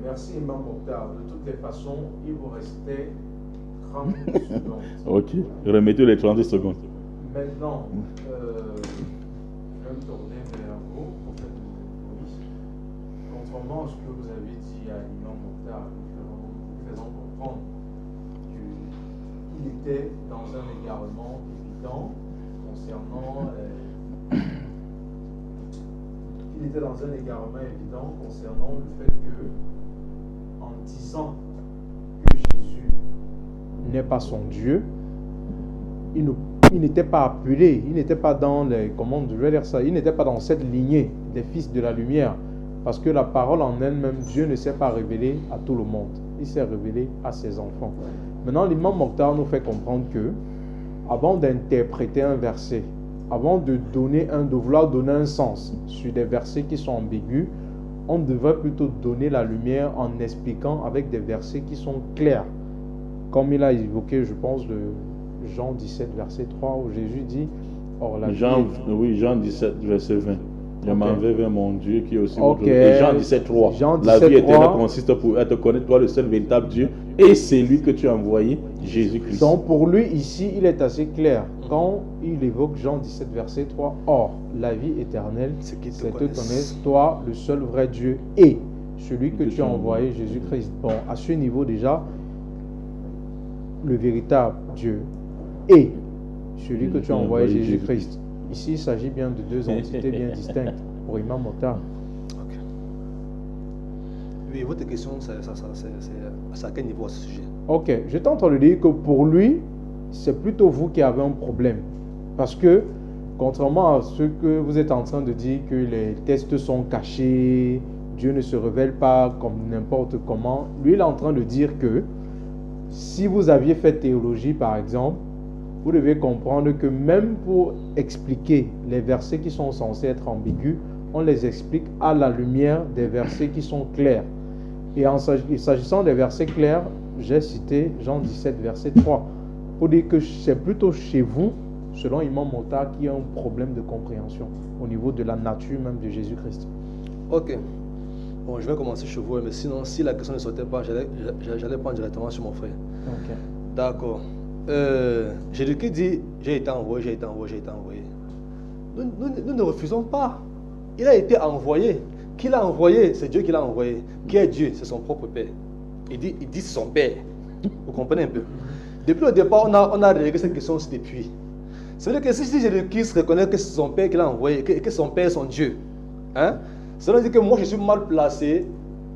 Merci, Imam Mokhtar. De toutes les façons, il vous restait 30 secondes. Ok, remettez les 30 secondes. Maintenant, je vais me tourner vers vous, prophète Moïse. Contrairement à ce que vous avez dit à Imam Mokhtar, nous faisons comprendre qu'il était dans un égarement évident concernant le fait que, en disant que Jésus n'est pas son Dieu, il n'était pas appelé, il n'était pas dans il n'était pas dans cette lignée des fils de la lumière, parce que la parole en elle-même, Dieu ne s'est pas révélé à tout le monde, il s'est révélé à ses enfants. Maintenant, l'imam Mokhtar nous fait comprendre que, avant d'interpréter un verset, avant de vouloir donner un sens sur des versets qui sont ambigus, on devrait plutôt donner la lumière en expliquant avec des versets qui sont clairs. Comme il a évoqué, je pense, de Jean 17, verset 3, où Jésus dit, or la Jean 17, verset 20. Je m'en vais vers mon Dieu qui est aussi votre Dieu. Et Jean 17, 3. La vie éternelle consiste pour être connaître toi le seul véritable Dieu et c'est lui que tu as envoyé, Jésus-Christ. Donc pour lui, ici, il est assez clair. Quand il évoque Jean 17, verset 3, or, la vie éternelle, c'est que te connaisse toi le seul vrai Dieu et celui que tu as envoyé, Jésus-Christ. Bon, à ce niveau déjà, le véritable Dieu et celui que tu as envoyé, Jésus-Christ. Ici, il s'agit bien de deux entités bien distinctes pour Imam Mokhtar. Ok. Oui, votre question, c'est à quel niveau à ce sujet? Ok, j'étais en train de dire que pour lui, c'est plutôt vous qui avez un problème. Parce que, contrairement à ce que vous êtes en train de dire, que les textes sont cachés, Dieu ne se révèle pas comme n'importe comment, lui, il est en train de dire que si vous aviez fait théologie, par exemple, vous devez comprendre que même pour expliquer les versets qui sont censés être ambigus, on les explique à la lumière des versets qui sont clairs. Et s'agissant des versets clairs, j'ai cité Jean 17, verset 3, pour dire que c'est plutôt chez vous, selon Imam Mokhtar, qui a un problème de compréhension au niveau de la nature même de Jésus-Christ. Ok. Bon, je vais commencer chez vous, mais sinon, si la question ne sortait pas, j'allais prendre directement sur mon frère. Ok. D'accord. Jésus-Christ dit, j'ai été envoyé, j'ai été envoyé, j'ai été envoyé. Nous ne refusons pas. Il a été envoyé. Qui l'a envoyé? C'est Dieu qui l'a envoyé. Qui est Dieu? C'est son propre Père. Il dit c'est son Père. Vous comprenez un peu? Depuis le départ, on a réglé cette question aussi depuis. Ça veut dire que si Jésus-Christ reconnaît que c'est son Père qui l'a envoyé, que son Père est son Dieu, hein? Ça veut dire que moi je suis mal placé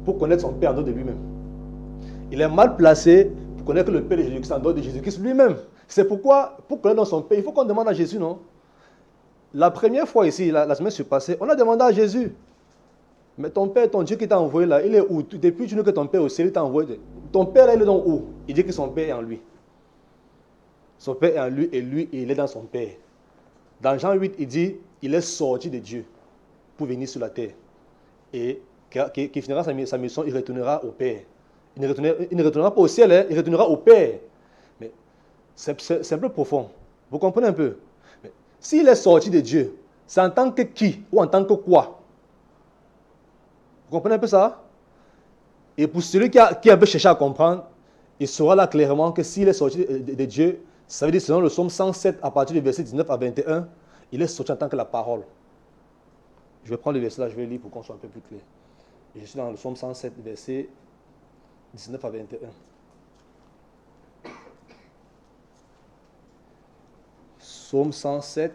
pour connaître son Père en dehors de lui-même. Il est mal placé pour connaître le Père de Jésus-Christ en dehors de Jésus-Christ lui-même. C'est pourquoi, pour connaître son Père, il faut qu'on demande à Jésus, non? La première fois ici, la semaine passée, on a demandé à Jésus. Mais ton Père, ton Dieu qui t'a envoyé là, il est où? Depuis que ton Père au ciel, il t'a envoyé. Ton Père là, il est dans où? Il dit que son Père est en lui. Son Père est en lui et lui, il est dans son Père. Dans Jean 8, il dit, il est sorti de Dieu pour venir sur la terre. Et qui finira sa mission, il retournera au Père. Il ne retournera pas au ciel, hein, il retournera au Père. Mais c'est un peu profond. Vous comprenez un peu? Mais s'il est sorti de Dieu, c'est en tant que qui ou en tant que quoi? Vous comprenez un peu ça? Et pour celui qui a un peu cherché à comprendre, il saura là clairement que s'il est sorti de Dieu, ça veut dire selon le psaume 107, à partir du verset 19 à 21, il est sorti en tant que la parole. Je vais prendre le verset là, je vais lire pour qu'on soit un peu plus clair. Et je suis dans le psaume 107, verset 19 à 21. Psaume 107,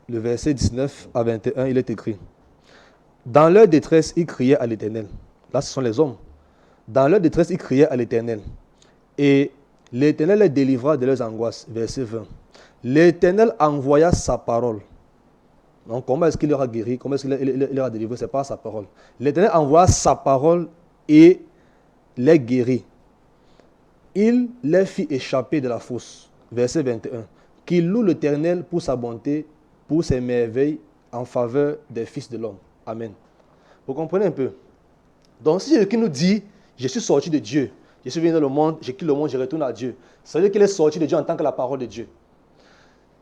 le verset 19 à 21, il est écrit. Dans leur détresse, ils criaient à l'Éternel. Là, ce sont les hommes. Dans leur détresse, ils criaient à l'Éternel. Et l'Éternel les délivra de leurs angoisses. Verset 20. L'Éternel envoya sa parole. Donc, comment est-ce qu'il leur a guéri? Comment est-ce qu'il leur a délivré? C'est par sa parole. L'Éternel envoya sa parole et les guérit. Il les fit échapper de la fosse. Verset 21. Qu'il loue l'Éternel pour sa bonté, pour ses merveilles en faveur des fils de l'homme. Amen. Vous comprenez un peu? Donc, si Jésus qui nous dit, je suis sorti de Dieu, je suis venu dans le monde, je quitte le monde, je retourne à Dieu, ça veut dire qu'il est sorti de Dieu en tant que la parole de Dieu.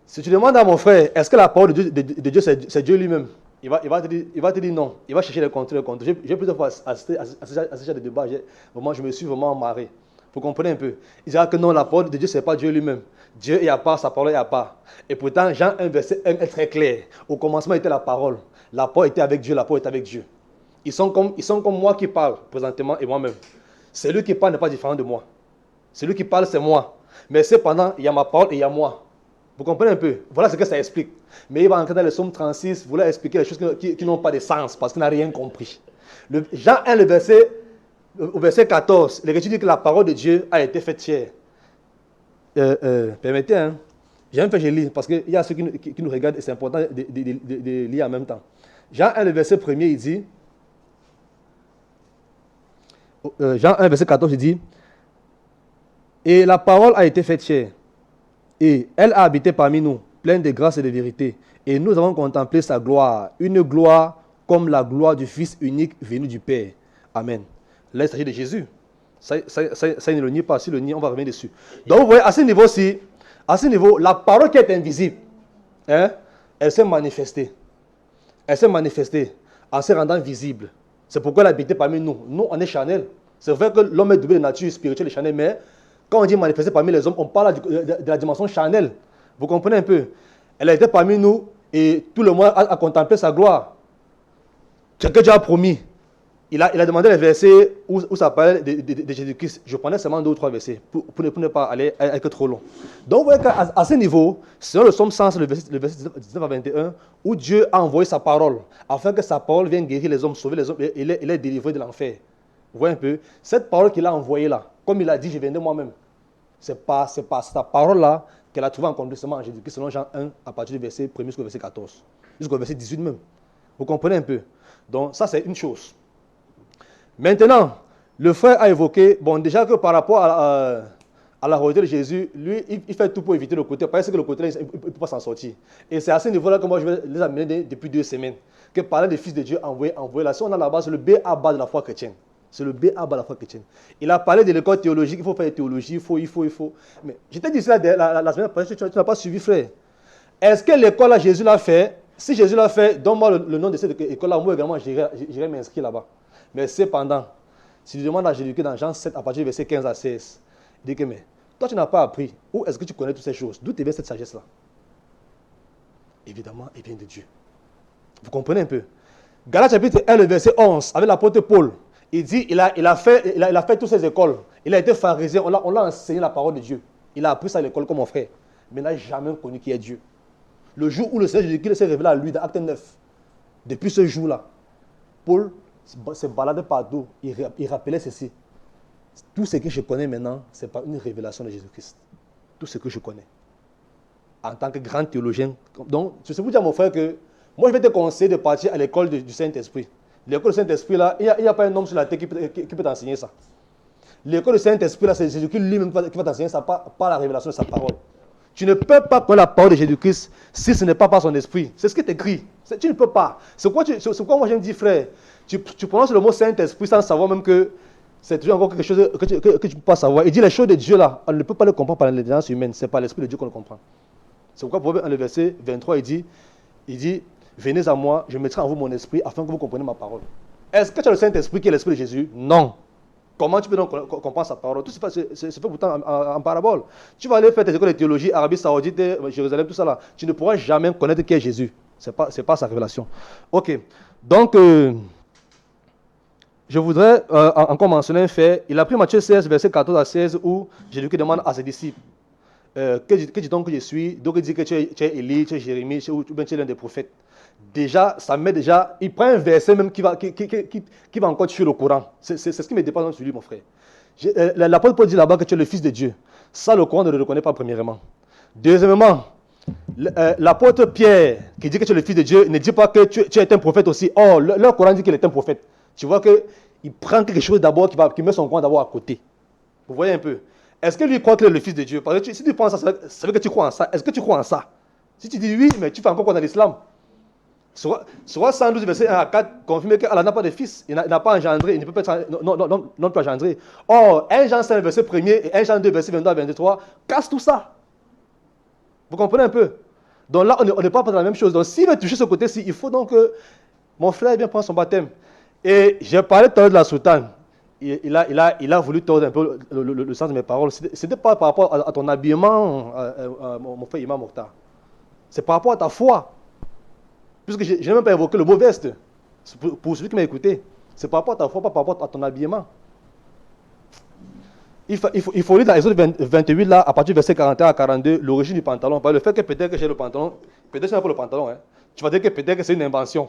Si tu demandes à mon frère, est-ce que la parole de Dieu c'est Dieu lui-même? Il va te dire non. Il va chercher les contrôles. J'ai plusieurs fois assisté à ce genre de débat. Je me suis vraiment marré. Vous comprenez un peu? Il dira que non, la parole de Dieu, ce n'est pas Dieu lui-même. Dieu est à part, sa parole est à part. Et pourtant, Jean 1, verset 1 est très clair. Au commencement était la parole. La parole était avec Dieu, la parole était avec Dieu. Ils sont comme moi qui parle présentement et moi-même. Celui qui parle n'est pas différent de moi. Celui qui parle, c'est moi. Mais cependant, il y a ma parole et il y a moi. Vous comprenez un peu? Voilà ce que ça explique. Mais il va entrer dans le psaume 36, vouloir expliquer les choses qui n'ont pas de sens parce qu'il n'a rien compris. Jean 1, au verset 14, l'Écriture dit que la parole de Dieu a été faite chair. Permettez, hein? J'ai même fait, je lis, parce qu'il y a ceux qui nous regardent et c'est important de lire en même temps. Jean 1, le verset 1er, il dit, Jean 1, verset 14, il dit, et la parole a été faite chair, et elle a habité parmi nous, pleine de grâce et de vérité, et nous avons contemplé sa gloire, une gloire comme la gloire du Fils unique venu du Père. Amen. Là, il s'agit de Jésus. Ça il ne le nie pas. Si le nie, on va revenir dessus. Donc, vous voyez, à ce niveau, la parole qui est invisible, hein, elle s'est manifestée. Elle s'est manifestée en se rendant visible. C'est pourquoi elle a habité parmi nous. Nous, on est charnel. C'est vrai que l'homme est doublé de nature spirituelle et charnelle, mais quand on dit manifester parmi les hommes, on parle de la dimension charnelle. Vous comprenez un peu? Elle a été parmi nous et tout le monde a contemplé sa gloire. Ce que Dieu a promis. il a demandé les versets où ça parlait de Jésus-Christ. Je prenais seulement 2 ou 3 versets pour ne pas aller être trop long. Donc, vous voyez qu'à ce niveau, selon le psaume 100, le verset 19 à 21, où Dieu a envoyé sa parole, afin que sa parole vienne guérir les hommes, sauver les hommes, et les délivrer de l'enfer. Vous voyez un peu? Cette parole qu'il a envoyée là, comme il a dit, je viens de moi-même. C'est pas cette parole-là qu'elle a trouvée en accomplissement en Jésus-Christ, selon Jean 1, à partir du verset 1 jusqu'au verset 14, jusqu'au verset 18 même. Vous comprenez un peu? Donc, ça, c'est une chose. Maintenant, le frère a évoqué, bon, déjà que par rapport à la royauté de Jésus, lui, il fait tout pour éviter le côté, parce que le côté, il ne peut pas s'en sortir. Et c'est à ce niveau-là que moi, je vais les amener depuis 2 semaines, que parler des fils de Dieu envoyés là. Si on a la base, c'est le B à bas de la foi chrétienne. C'est le B à bas de la foi chrétienne. Il a parlé de l'école théologique, il faut faire la théologie, il faut. Mais je t'ai dit ça la semaine passée, tu n'as pas suivi, frère. Est-ce que l'école là, Jésus l'a fait? Si Jésus l'a fait, donne-moi le nom de cette école-là, moi également, j'irai m'inscrire là-bas. Mais cependant, si tu demandes à Jésus-Christ dans Jean 7, à partir du verset 15 à 16, il dit que, mais toi, tu n'as pas appris. Où est-ce que tu connais toutes ces choses? D'où te vient cette sagesse-là? Évidemment, elle vient de Dieu. Vous comprenez un peu? Galates chapitre 1, le verset 11, avec l'apôtre Paul, il dit, il a fait toutes ces écoles. Il a été pharisien, on l'a enseigné la parole de Dieu. Il a appris ça à l'école comme mon frère. Mais il n'a jamais connu qui est Dieu. Le jour où le Seigneur Jésus-Christ s'est révélé à lui, dans Acte 9, depuis ce jour-là, Paul se baladait partout, il rappelait ceci. Tout ce que je connais maintenant, ce n'est pas une révélation de Jésus-Christ. Tout ce que je connais. En tant que grand théologien. Donc, je sais vous dire, mon frère, que moi, je vais te conseiller de partir à l'école du Saint-Esprit. L'école du Saint-Esprit, là, il n'y a pas un homme sur la terre qui peut t'enseigner ça. L'école du Saint-Esprit, là, c'est Jésus-Christ lui-même qui va t'enseigner ça par la révélation de sa parole. Tu ne peux pas connaître la parole de Jésus-Christ si ce n'est pas par son esprit. C'est ce qui est écrit. Tu ne peux pas. C'est quoi moi j'aime dire, frère, tu prononces le mot Saint-Esprit sans savoir même que c'est toujours encore quelque chose que tu ne peux pas savoir. Il dit les choses de Dieu là, on ne peut pas les comprendre par l'intelligence humaine. C'est par l'esprit de Dieu qu'on le comprend. C'est pourquoi Proverbe, dans le verset 23, il dit, venez à moi, je mettrai en vous mon esprit afin que vous compreniez ma parole. Est-ce que tu as le Saint-Esprit qui est l'esprit de Jésus? Non. Comment tu peux donc comprendre sa parole? Tout c'est fait pourtant en parabole. Tu vas aller faire tes écoles de théologie, Arabie Saoudite, Jérusalem, tout ça là. Tu ne pourras jamais connaître qui est Jésus. Ce n'est pas sa révélation. Ok. Donc, je voudrais encore mentionner un fait. Il a pris Matthieu 16, verset 14 à 16, où Jésus demande à ses disciples, que dit donc que je suis? Donc il dit que tu es Élie, tu es Jérémie, ou bien tu es l'un des prophètes. Déjà, ça met déjà, il prend un verset même qui va encore tuer le Coran. C'est ce qui me dépasse sur lui, mon frère. L'apôtre Paul dit là-bas que tu es le fils de Dieu. Ça, le Coran ne le reconnaît pas premièrement. Deuxièmement, l'apôtre Pierre, qui dit que tu es le fils de Dieu, ne dit pas que tu es un prophète aussi. Or, leur Coran dit qu'il est un prophète. Tu vois qu'il prend quelque chose d'abord, qui met son Coran d'abord à côté. Vous voyez un peu? Est-ce que lui croit qu'il est le fils de Dieu? Parce que si tu penses ça, ça veut dire que tu crois en ça. Est-ce que tu crois en ça? Si tu dis oui, mais tu fais encore quoi dans l'islam? Sur 112, verset 1 à 4, confirme qu'Allah n'a pas de fils, il n'a pas engendré, il ne peut pas être, non plus engendré. Or, 1 Jean 5, verset 1er et 1 Jean 2, verset 22 à 23, casse tout ça. Vous comprenez un peu? Donc là, on n'est pas dans la même chose. Donc s'il veut toucher ce côté-ci, il faut donc que mon frère vienne prendre son baptême. Et j'ai parlé tout à l'heure de la soutane. Il a voulu tordre un peu le sens de mes paroles. Ce n'était pas par rapport à ton habillement, mon frère Imam Mokhtar. C'est par rapport à ta foi. Puisque je n'ai même pas évoqué le mot veste. Pour celui qui m'a écouté. C'est par rapport à ta foi, pas par rapport à ton habillement. Il faut lire dans Exode 28, là, à partir du verset 41 à 42, l'origine du pantalon. Par le fait que peut-être que j'ai le pantalon, peut-être que ce n'est pas le pantalon. Hein. Tu vas dire que peut-être que c'est une invention.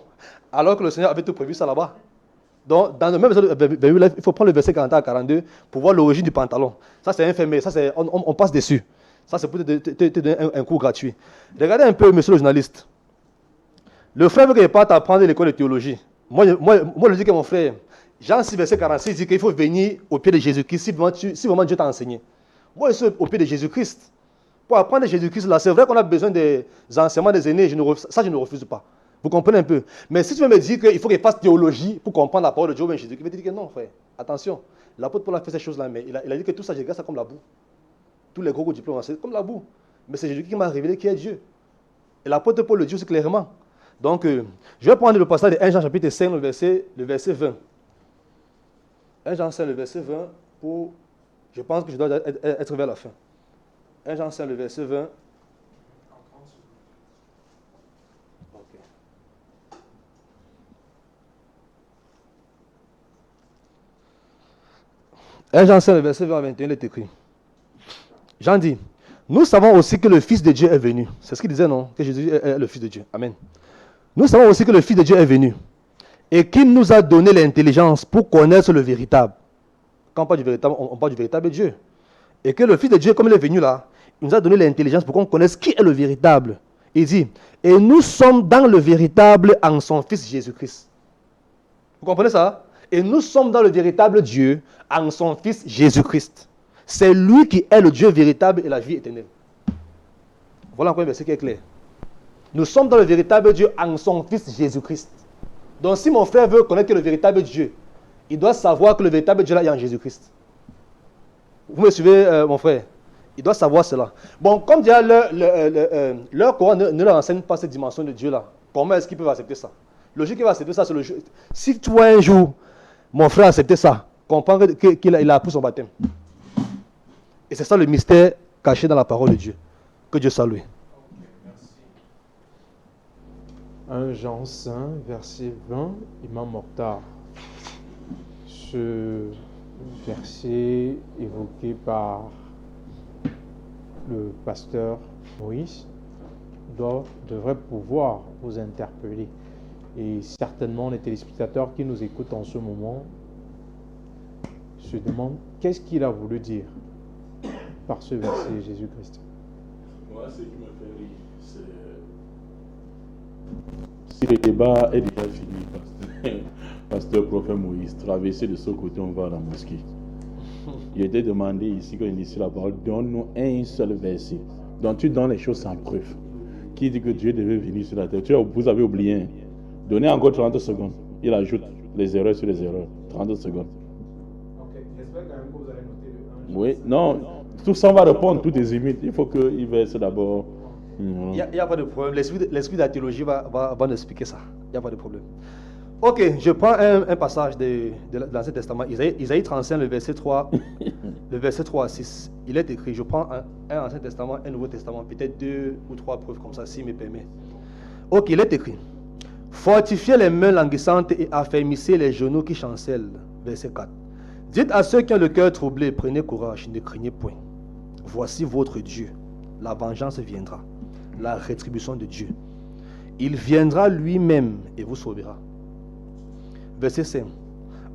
Alors que le Seigneur avait tout prévu ça là-bas. Donc, dans le même Exode 28, là, il faut prendre le verset 41 à 42 pour voir l'origine du pantalon. Ça, c'est infirmé. Ça, on passe dessus. Ça, c'est pour te donner un cours gratuit. Regardez un peu, monsieur le journaliste. Le frère veut que je parte apprendre l'école de théologie. Moi, je dis que mon frère, Jean 6, verset 46, dit qu'il faut venir au pied de Jésus-Christ si vraiment Dieu t'a enseigné. Moi, je suis au pied de Jésus-Christ. Pour apprendre Jésus-Christ, là, c'est vrai qu'on a besoin des enseignements des aînés. Ça, je ne refuse pas. Vous comprenez un peu? Mais si tu veux me dire qu'il faut qu'il fasse théologie pour comprendre la parole de Dieu, ben Jésus-Christ, il va dire que non, frère. Attention. L'apôtre Paul a fait ces choses-là, mais il a dit que tout ça, je regarde ça comme la boue. Tous les gros diplômes, c'est comme la boue. Mais c'est Jésus qui m'a révélé qui est Dieu. Et l'apôtre Paul le dit aussi clairement. Donc, je vais prendre le passage de 1 Jean chapitre 5, le verset 20. 1 Jean 5, le verset 20, pour... Je pense que je dois être vers la fin. 1 Jean 5, le verset 20. Ok. 1 Jean 5, le verset 20 à 21, il est écrit. Jean dit, nous savons aussi que le Fils de Dieu est venu. C'est ce qu'il disait, non? Que Jésus est le Fils de Dieu. Amen. Nous savons aussi que le Fils de Dieu est venu et qu'il nous a donné l'intelligence pour connaître le véritable. Quand on parle du véritable, on parle du véritable Dieu. Et que le Fils de Dieu, comme il est venu là, il nous a donné l'intelligence pour qu'on connaisse qui est le véritable. Il dit, et nous sommes dans le véritable en son Fils Jésus-Christ. Vous comprenez ça? Et nous sommes dans le véritable Dieu en son Fils Jésus-Christ. C'est lui qui est le Dieu véritable et la vie éternelle. Voilà encore un verset qui est clair. Nous sommes dans le véritable Dieu en son Fils Jésus-Christ. Donc si mon frère veut connaître le véritable Dieu, il doit savoir que le véritable Dieu là est en Jésus-Christ. Vous me suivez, mon frère? Il doit savoir cela. Bon, comme déjà leur Coran ne leur enseigne pas cette dimension de Dieu là, comment est-ce qu'ils peuvent accepter ça? Le jour qu'il va accepter ça, c'est le jour. Si toi un jour, mon frère a accepté ça, comprends qu'il a appris son baptême. Et c'est ça le mystère caché dans la parole de Dieu. Que Dieu salue. 1 Jean 5, verset 20, Imam Mokhtar. Ce verset évoqué par le pasteur Moïse devrait pouvoir vous interpeller. Et certainement les téléspectateurs qui nous écoutent en ce moment se demandent qu'est-ce qu'il a voulu dire par ce verset Jésus-Christ. Moi, ce qui me fait rire, c'est si le débat est déjà fini, pasteur prophète Moïse, traverser de ce côté, on va à la mosquée. Il était demandé ici, quand il dit sur la parole, donne-nous un seul verset. Donc tu donnes les choses sans preuve. Qui dit que Dieu devait venir sur la terre? Vous avez oublié. Donnez encore 30 secondes. Il ajoute les erreurs sur les erreurs. 30 secondes. Ok, j'espère quand même que vous allez noter le 1. Oui, non, tout ça va répondre, tout est imite. Il faut qu'il verse d'abord. Il n'y a pas de problème. L'esprit de la théologie va nous expliquer ça. Il n'y a pas de problème. Ok, je prends un passage de l'Ancien Testament. Isaïe 35, le verset 3, le verset 3 à 6. Il est écrit, je prends un Ancien Testament, un Nouveau Testament, peut-être 2 ou 3 preuves comme ça, s'il me permet. Ok, il est écrit. Fortifiez les mains languissantes et affermissez les genoux qui chancellent. Verset 4. Dites à ceux qui ont le cœur troublé, prenez courage, ne craignez point. Voici votre Dieu. La vengeance viendra. La rétribution de Dieu. Il viendra lui-même et vous sauvera. Verset 5.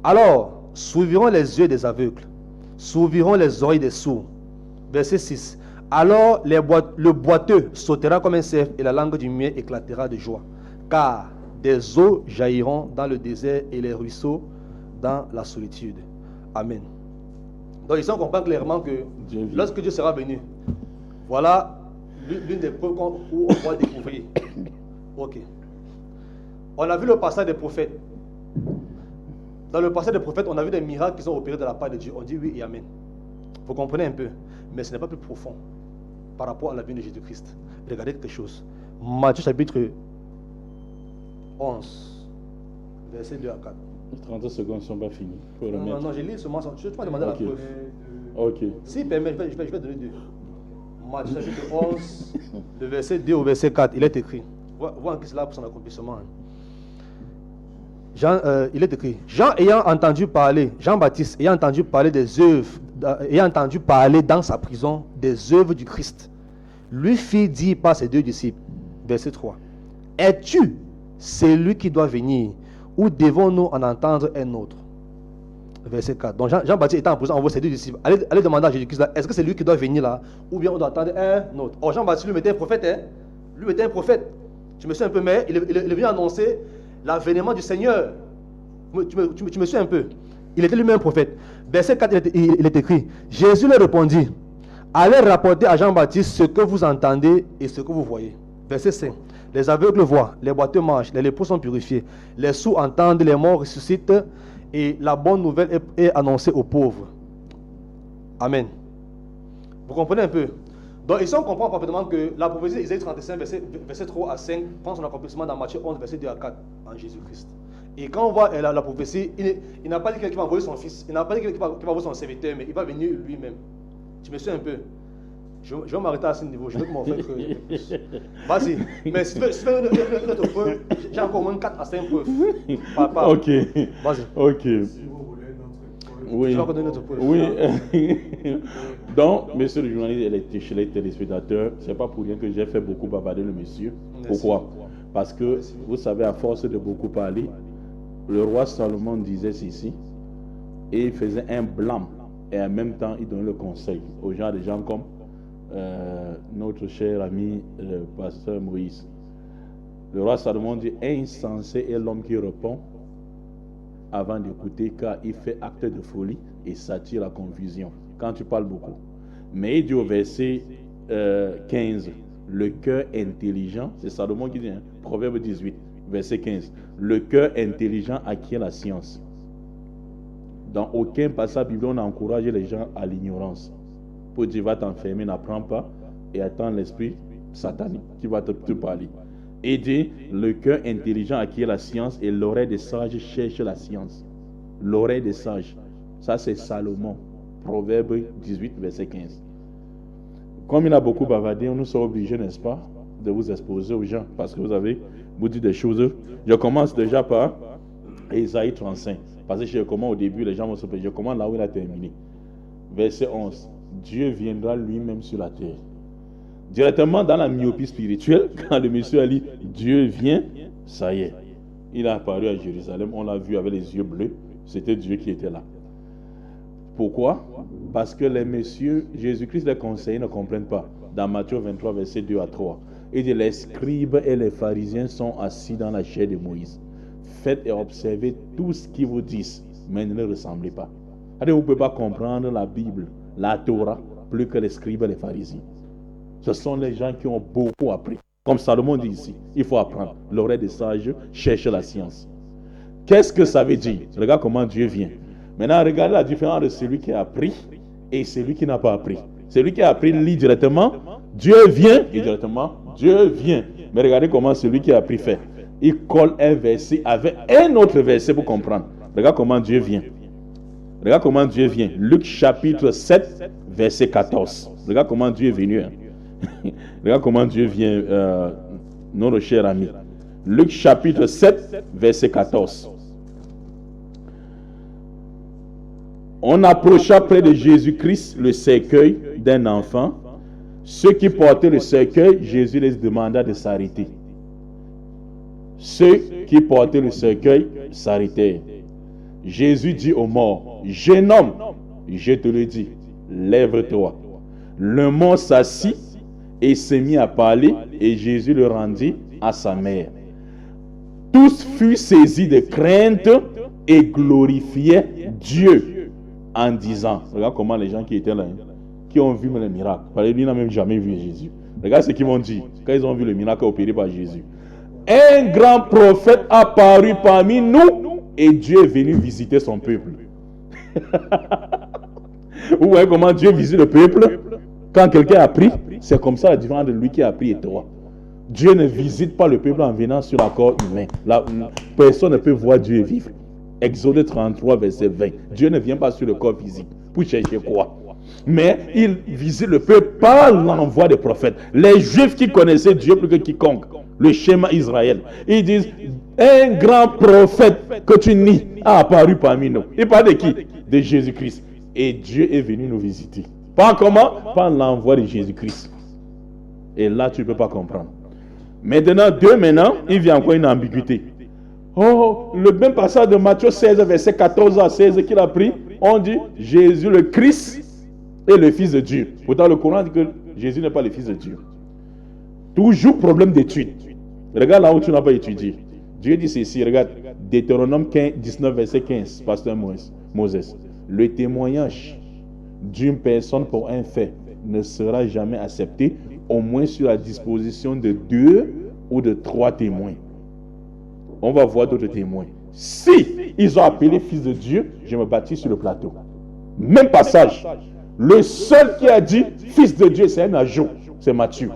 Alors, s'ouvriront les yeux des aveugles, s'ouvriront les oreilles des sourds. Verset 6. Alors, le boiteux sautera comme un cerf et la langue du muet éclatera de joie. Car des eaux jailliront dans le désert et les ruisseaux dans la solitude. Amen. Donc ici on comprend clairement que lorsque Dieu sera venu, voilà l'une des preuves où on va découvrir. Ok. On a vu le passage des prophètes. Dans le passage des prophètes, on a vu des miracles qui sont opérés de la part de Dieu. On dit oui et amen. Vous comprenez un peu, mais ce n'est pas plus profond par rapport à la venue de Jésus-Christ. Regardez quelque chose. Matthieu chapitre 11, verset 2 à 4. Les 30 secondes ne sont pas finies. Non, j'ai lu seulement. Je vais demander la preuve. Ok. S'il permet, je vais donner 2. Matthieu chapitre 11, le verset 2 au verset 4, il est écrit. Voilà que c'est là pour son accomplissement. Il est écrit. Jean-Baptiste ayant entendu parler des œuvres, ayant entendu parler dans sa prison des œuvres du Christ, lui fit dire par ses 2 disciples, verset 3, es-tu celui qui doit venir, ou devons-nous en entendre un autre? Verset 4. Donc Jean-Baptiste étant en prison, envoie ses 2 disciples. Allez demander à Jésus-Christ là, est-ce que c'est lui qui doit venir là, ou bien on doit attendre un autre? Or Jean-Baptiste lui était un prophète, hein? Lui était un prophète. Tu me suis un peu, mais il est venu annoncer l'avènement du Seigneur. Tu me suis un peu. Il était lui-même un prophète. Verset 4, il est écrit. Jésus leur répondit, allez rapporter à Jean-Baptiste ce que vous entendez et ce que vous voyez. Verset 5. Les aveugles voient, les boiteux marchent, les lépreux sont purifiés, les sourds entendent, les morts ressuscitent, et la bonne nouvelle est annoncée aux pauvres. Amen. Vous comprenez un peu? Donc ici on comprend parfaitement que la prophétie d'Isaïe 35, verset 3 à 5, prend son accomplissement dans Matthieu 11, verset 2 à 4, en Jésus-Christ. Et quand on voit la prophétie, il n'a pas dit qu'il va envoyer son fils, il n'a pas dit qu'il va envoyer son serviteur, mais il va venir lui-même. Tu me suis un peu? Je vais m'arrêter à ce niveau, je veux que mon frère creuse plus. Vas-y, mais si tu veux une autre preuve, j'ai encore au moins 4 à 5 preuves. Ok. Vas-y. Ok. Si vous voulez notre preuve. Oui. Je vais donner notre preuve. Oui. Donc, monsieur le journaliste et les téléspectateurs, c'est pas pour rien que j'ai fait beaucoup bavarder le monsieur. Merci. Pourquoi? Parce que, vous savez, à force de beaucoup parler, le roi Salomon disait ceci, et il faisait un blâme, et en même temps, il donnait le conseil aux gens, des gens comme notre cher ami, le pasteur Moïse. Le roi Salomon dit, insensé est l'homme qui répond avant d'écouter, car il fait acte de folie et s'attire la confusion quand tu parles beaucoup. Mais il dit au verset 15, le cœur intelligent, c'est Salomon qui dit, hein, Proverbe 18, verset 15, le cœur intelligent acquiert la science. Dans aucun passage biblique on encourage les gens à l'ignorance. Pour dire, va t'enfermer, n'apprends pas et attends l'esprit satanique qui va te parler. Et dit, le cœur intelligent acquiert la science et l'oreille des sages cherche la science. L'oreille des sages, ça c'est Salomon, Proverbe 18, verset 15. Comme il a beaucoup bavardé, nous sommes obligés, n'est-ce pas, de vous exposer aux gens, parce que vous dites des choses. Je commence déjà par Ésaïe 35, parce que je commence au début, les gens vont se poser. Je commence là où il a terminé. Verset 11, Dieu viendra lui-même sur la terre. Directement dans la myopie spirituelle, quand le monsieur a dit Dieu vient, ça y est, il a apparu à Jérusalem, on l'a vu avec les yeux bleus, c'était Dieu qui était là. Pourquoi? Parce que les messieurs, Jésus-Christ les conseillers ne comprennent pas. Dans Matthieu 23, verset 2 à 3, il dit les scribes et les pharisiens sont assis dans la chair de Moïse. Faites et observez tout ce qu'ils vous disent, mais ne le ressemblez pas. Vous ne pouvez pas comprendre la Bible, la Torah, plus que les scribes et les pharisiens. Ce sont les gens qui ont beaucoup appris. Comme Salomon dit ici, il faut apprendre. L'oreille des sages cherche la science. Qu'est-ce que ça veut dire? Regarde comment Dieu vient. Maintenant, regardez la différence de celui qui a appris et celui qui n'a pas appris. Celui qui a appris lit directement, Dieu vient, et directement, Dieu vient. Mais regardez comment celui qui a appris fait. Il colle un verset avec un autre verset pour comprendre. Regarde comment Dieu vient. Regarde comment Dieu vient. Luc chapitre 7, verset 14. Regarde comment Dieu est venu. Regarde comment Dieu vient, notre cher ami. Luc chapitre 7, verset 14. On approcha près de Jésus-Christ le cercueil d'un enfant. Ceux qui portaient le cercueil, Jésus les demanda de s'arrêter. Ceux qui portaient le cercueil s'arrêtèrent. Jésus dit au mort, jeune homme, je te le dis, lève-toi. Le mort s'assit et se mit à parler, et Jésus le rendit à sa mère. Tous furent saisis de crainte et glorifiaient Dieu en disant, regarde comment les gens qui étaient là, qui ont vu le miracle, parce que lui n'a même jamais vu Jésus. Regarde ce qu'ils vont dire quand ils ont vu le miracle opéré par Jésus. Un grand prophète apparu parmi nous et Dieu est venu visiter son peuple. Vous voyez comment Dieu visite le peuple? Quand quelqu'un a pris, c'est comme ça la différence de lui qui a pris et toi. Dieu ne visite pas le peuple en venant sur un corps humain. Là, personne ne peut voir Dieu vivre. Exode 33, verset 20. Dieu ne vient pas sur le corps physique. Pour chercher quoi? Mais il visite le peuple par l'envoi des prophètes. Les Juifs qui connaissaient Dieu plus que quiconque. Le schéma Israël. Ils disent, un grand prophète que tu nies a apparu parmi nous. Il parle de qui? De Jésus-Christ. Et Dieu est venu nous visiter. Par comment? Par l'envoi de Jésus-Christ. Et là, tu ne peux pas comprendre. Maintenant, il vient encore une ambiguïté. Oh, le même passage de Matthieu 16, verset 14 à 16 qu'il a pris, on dit Jésus le Christ est le Fils de Dieu. Pourtant, le Coran dit que Jésus n'est pas le Fils de Dieu. Toujours problème d'étude. Regarde là où tu n'as pas étudié. Dieu dit ceci, regarde, Deutéronome 19, verset 15, pasteur Moses. Le témoignage d'une personne pour un fait ne sera jamais accepté, au moins sur la disposition de 2 ou de 3 témoins. On va voir d'autres témoins. Si ils ont appelé Fils de Dieu, je me bâtis sur le plateau. Même passage. Le seul qui a dit Fils de Dieu, c'est un ajout. C'est Matthieu.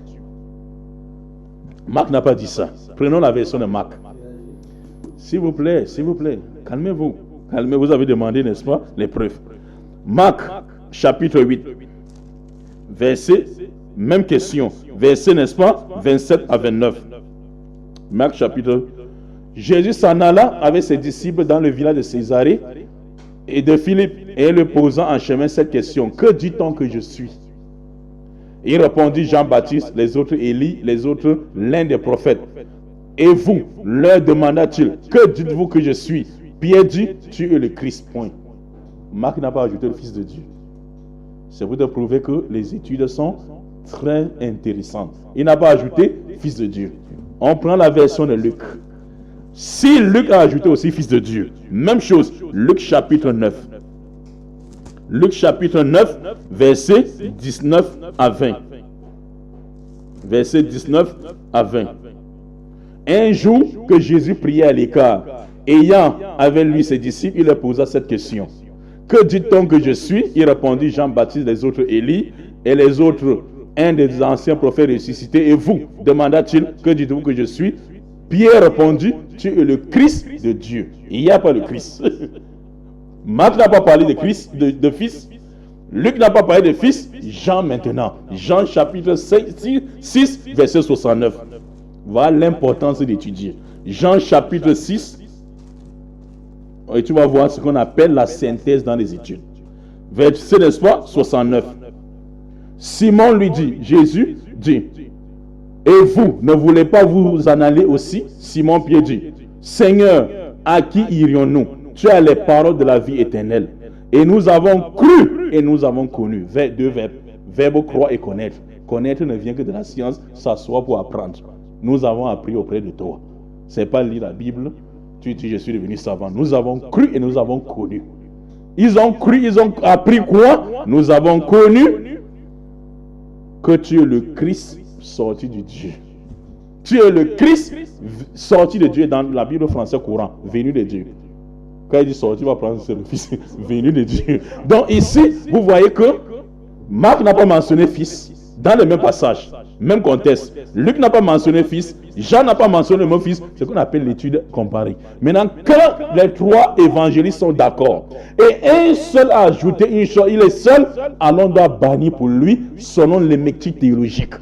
Marc n'a pas dit ça. Prenons la version de Marc. S'il vous plaît, calmez-vous. Calmez-vous, vous avez demandé, n'est-ce pas, les preuves. Marc, chapitre 8. Verset, même question. Verset, n'est-ce pas, 27 à 29. Marc, chapitre 8. Jésus s'en alla avec ses disciples dans le village de Césarée et de Philippe, et le posant en chemin cette question, que dit-on que je suis? Il répondit, Jean-Baptiste, les autres Élie, les autres l'un des prophètes. Et vous, leur demanda-t-il, que dites-vous que je suis? Pierre dit, tu es le Christ, point. Marc n'a pas ajouté le Fils de Dieu. C'est pour te prouver que les études sont très intéressantes. Il n'a pas ajouté Fils de Dieu. On prend la version de Luc. Si Luc a ajouté aussi Fils de Dieu, même chose, Luc chapitre 9. Luc chapitre 9, versets 19 à 20. Versets 19 à 20. Un jour que Jésus priait à l'écart, ayant avec lui ses disciples, il leur posa cette question. Que dit-on que je suis? Il répondit, Jean-Baptiste, les autres Élie, et les autres, un des anciens prophètes ressuscités. Et vous, demanda-t-il, que dites-vous que je suis? Pierre répondit, tu es le Christ de Dieu. Il n'y a pas le Christ. Marc n'a pas parlé de Christ, de Fils. Luc n'a pas parlé de Fils. Jean maintenant. Jean chapitre 6, verset 69. Voilà l'importance d'étudier. Jean chapitre 6. Et tu vas voir ce qu'on appelle la synthèse dans les études. Verset, n'est-ce pas? 69. Simon lui dit, Jésus dit, et vous, ne voulez pas vous en aller aussi? Simon Pierre dit, Seigneur, à qui irions-nous? Tu as les paroles de la vie éternelle. Et nous avons cru et nous avons connu. Deux verbes. Verbe croire et connaître. Connaître ne vient que de la science, s'asseoir pour apprendre. Nous avons appris auprès de toi. Ce n'est pas lire la Bible. Tu dis, je suis devenu savant. Nous avons cru et nous avons connu. Ils ont cru, ils ont appris quoi? Nous avons connu que tu es le Christ sorti de Dieu. Tu es le Christ sorti de Dieu dans la Bible française courant, venu de Dieu. Quand il dit sorti, il va prendre le Fils venu de Dieu. Donc ici, vous voyez que Marc n'a pas mentionné Fils dans le même passage, même contexte. Luc n'a pas mentionné Fils, Jean n'a pas mentionné le mot Fils, c'est ce qu'on appelle l'étude comparée. Maintenant, quand les trois évangélistes sont d'accord, et un seul a ajouté une chose, il est seul, alors on doit bannir pour lui selon les métiers théologiques.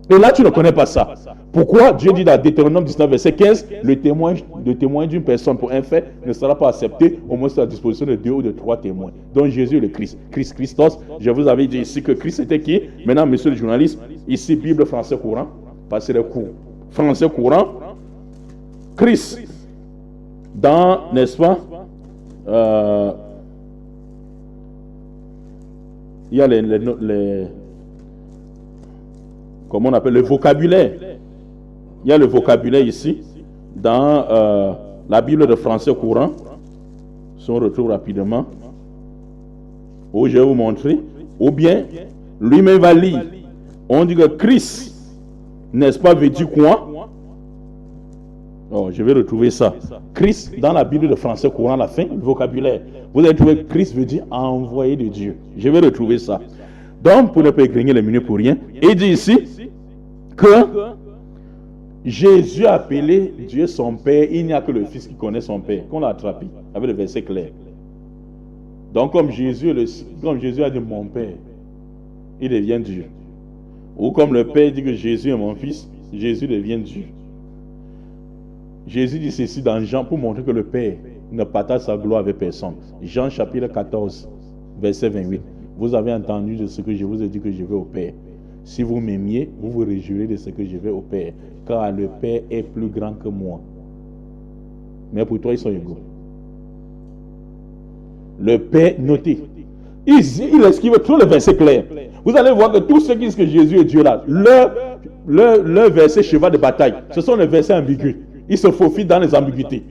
Et là, tu ne connais pas ça. Pourquoi Dieu dit dans Deutéronome 19, verset 15, le témoin d'une personne pour un fait ne sera pas accepté, au moins sur la disposition de 2 ou de 3 témoins. Donc Jésus est le Christ. Christos, je vous avais dit ici que Christ était qui? Maintenant, monsieur le journaliste, ici, Bible français courant, passez le cours. Français courant, Christ, dans, n'est-ce pas, il y a les comment on appelle le vocabulaire. Il y a le vocabulaire ici, dans la Bible de français courant. Si on retrouve rapidement, où je vais vous montrer, ou bien, lui-même va lire. On dit que Christ, n'est-ce pas, veut dire quoi? Oh, je vais retrouver ça. Christ, dans la Bible de français courant, à la fin, le vocabulaire. Vous allez trouver Christ veut dire envoyé de Dieu. Je vais retrouver ça. Donc, pour ne pas égrigner les minutes pour rien, il dit ici que Jésus a appelé Dieu son Père. Il n'y a que le Fils qui connaît son Père. Qu'on l'a attrapé avec le verset clair. Donc, comme Jésus a dit mon Père, il devient Dieu. Ou comme le Père dit que Jésus est mon Fils, Jésus devient Dieu. Jésus dit ceci dans Jean pour montrer que le Père ne partage sa gloire avec personne. Jean chapitre 14, verset 28. Vous avez entendu de ce que je vous ai dit que je vais au Père. Si vous m'aimiez, vous vous réjouirez de ce que je vais au Père. Car le Père est plus grand que moi. Mais pour toi, ils sont égaux. Le Père, notez. Il esquive tout le verset clair. Vous allez voir que tous ceux qui disent que Jésus est Dieu là, leur verset cheval de bataille, ce sont les versets ambigus. Ils se faufilent dans les ambiguïtés.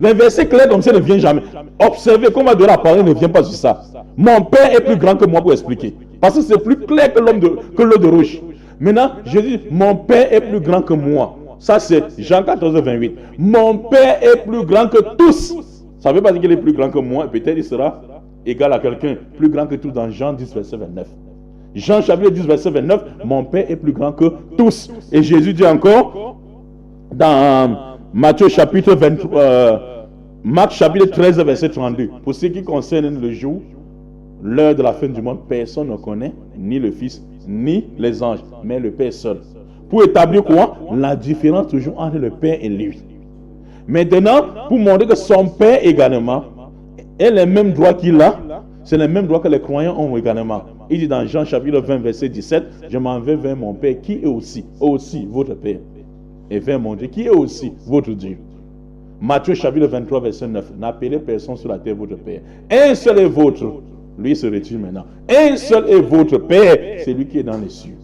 Les versets clairs comme ça ne viennent jamais. Observez comment de la parole ne vient pas sur ça. Mon Père est plus grand que moi pour expliquer. Parce que c'est plus clair que l'eau de roche. Maintenant, je dis, mon Père est plus grand que moi. Ça c'est Jean 14, 28. Mon Père est plus grand que tous. Ça ne veut pas dire qu'il est plus grand que moi. Peut-être il sera égal à quelqu'un. Plus grand que tous dans Jean 10, verset 29. Jean chapitre 10, verset 29. Mon Père est plus grand que tous. Et Jésus dit encore dans Matthieu chapitre 23, Marc chapitre 13, verset 32. Pour ce qui concerne le jour, l'heure de la fin du monde, personne ne connaît, ni le Fils, ni les anges, mais le Père seul. Pour établir quoi? La différence toujours entre le Père et lui. Maintenant, pour montrer que son Père également Et les mêmes droits qu'il a, c'est les mêmes droits que les croyants ont également. Il dit dans Jean chapitre 20, verset 17, je m'en vais vers mon Père qui est aussi votre Père. Et vers mon Dieu qui est aussi votre Dieu. Matthieu chapitre 23, verset 9, n'appelez personne sur la terre votre Père. Un seul est votre. Lui se retire maintenant. Un seul est votre Père, c'est lui qui est dans les cieux.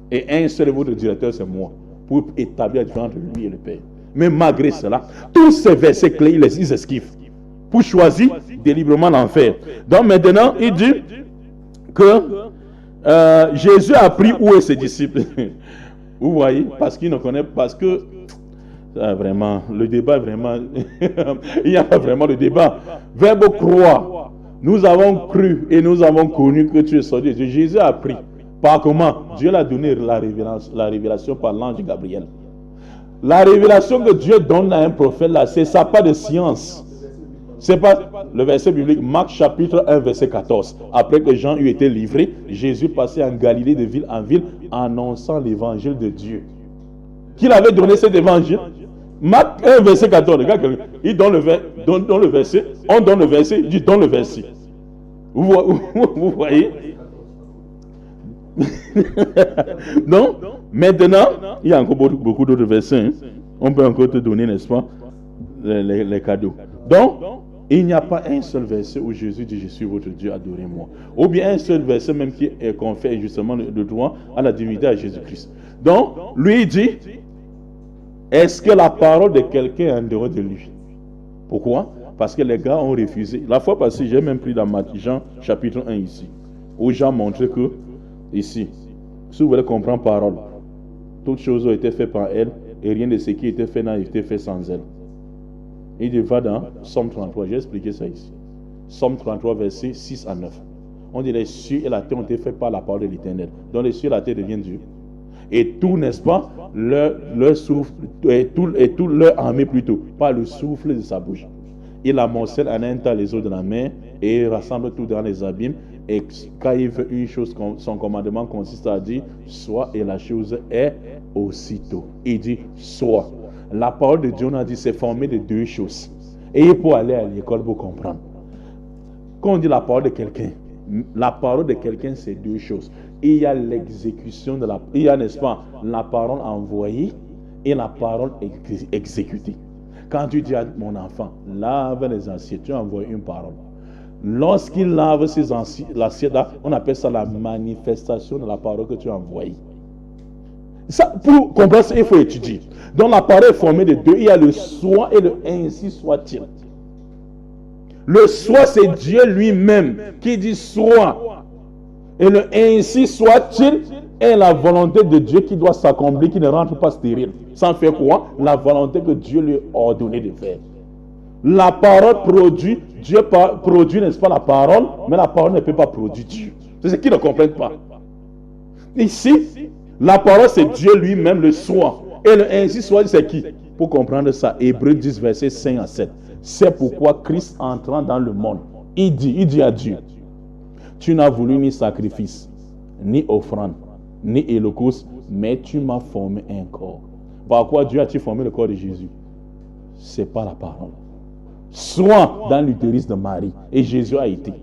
Et un seul est votre directeur, c'est moi. Pour établir la différence entre lui et le Père. Mais malgré cela, tous ces versets clés, ils esquivent. Pour choisir délibérément l'enfer. Donc maintenant, il dit que Jésus a appris où est ses disciples. Vous voyez, parce qu'il ne connaît pas, parce que vraiment, le débat vraiment, il n'y a pas vraiment de débat. Verbe croire. Nous avons cru et nous avons connu que tu es sorti de Dieu. Jésus a appris. Par comment? Dieu l'a donné la révélation par l'ange Gabriel. La révélation que Dieu donne à un prophète là, c'est ça, pas de science. C'est pas le verset biblique, Marc chapitre 1 verset 14. Après que Jean eut été livré, Jésus passait en Galilée de ville en ville, annonçant l'évangile de Dieu. Qui l'avait donné cet évangile? Marc 1 verset 14. Regarde, il donne le verset, on donne le verset, il dit donne le verset. Vous voyez? Donc, maintenant, il y a encore beaucoup d'autres versets. Hein. On peut encore te donner, n'est-ce pas, les cadeaux. Donc, il n'y a pas un seul verset où Jésus dit « Je suis votre Dieu, adorez-moi ». Ou bien un seul verset même qui confère justement le droit à la divinité à Jésus-Christ. Donc, lui il dit « Est-ce que la parole de quelqu'un est en dehors de lui ?» Pourquoi? Parce que les gars ont refusé. La fois passée, j'ai même pris dans Jean chapitre 1 ici, où Jean montrait que, ici, si vous voulez comprendre parole, toutes choses ont été faites par elle, et rien de ce qui était fait n'a été fait sans elle. Il va dans Somme 33, j'ai expliqué ça ici. Somme 33, versets 6 à 9. On dit les cieux et la terre ont été faits par la parole de l'Éternel. Donc les cieux et la terre deviennent Dieu. Et tout, n'est-ce pas, leur souffle, et tout leur armée plutôt, par le souffle de sa bouche. Il amoncelle en un tas les eaux de la mer et rassemble tout dans les abîmes. Et quand il veut une chose, son commandement consiste à dire soit, et la chose est aussitôt. Il dit soit. La parole de Dieu, on a dit, c'est formé de deux choses. Et il faut aller à l'école pour comprendre. Quand on dit la parole de quelqu'un, c'est deux choses. Il y a l'exécution de il y a, n'est-ce pas, la parole envoyée et la parole exécutée. Quand tu dis à mon enfant, lave les assiettes, tu envoies une parole. Lorsqu'il lave ces assiettes-là, on appelle ça la manifestation de la parole que tu as envoyée. Ça, pour comprendre ça, il faut étudier. Donc la parole est formée de deux. Il y a le soit et le ainsi soit-il. Le soit, c'est Dieu lui-même qui dit soit. Et le ainsi soit-il est la volonté de Dieu qui doit s'accomplir, qui ne rentre pas stérile. Sans faire quoi? La volonté que Dieu lui a ordonné de faire. La parole produit, Dieu produit, n'est-ce pas, la parole, mais la parole ne peut pas produire Dieu. C'est ce qu'ils ne comprennent pas. Ici, la parole, c'est Dieu lui-même, le soit. Et le ainsi soit, c'est qui? Pour comprendre ça, Hébreux 10, versets 5 à 7. C'est pourquoi Christ entrant dans le monde, il dit à Dieu, tu n'as voulu ni sacrifice, ni offrande, ni holocauste, mais tu m'as formé un corps. Par quoi Dieu a-t-il formé le corps de Jésus? C'est pas la parole. Soit dans l'utérus de Marie, et Jésus a été.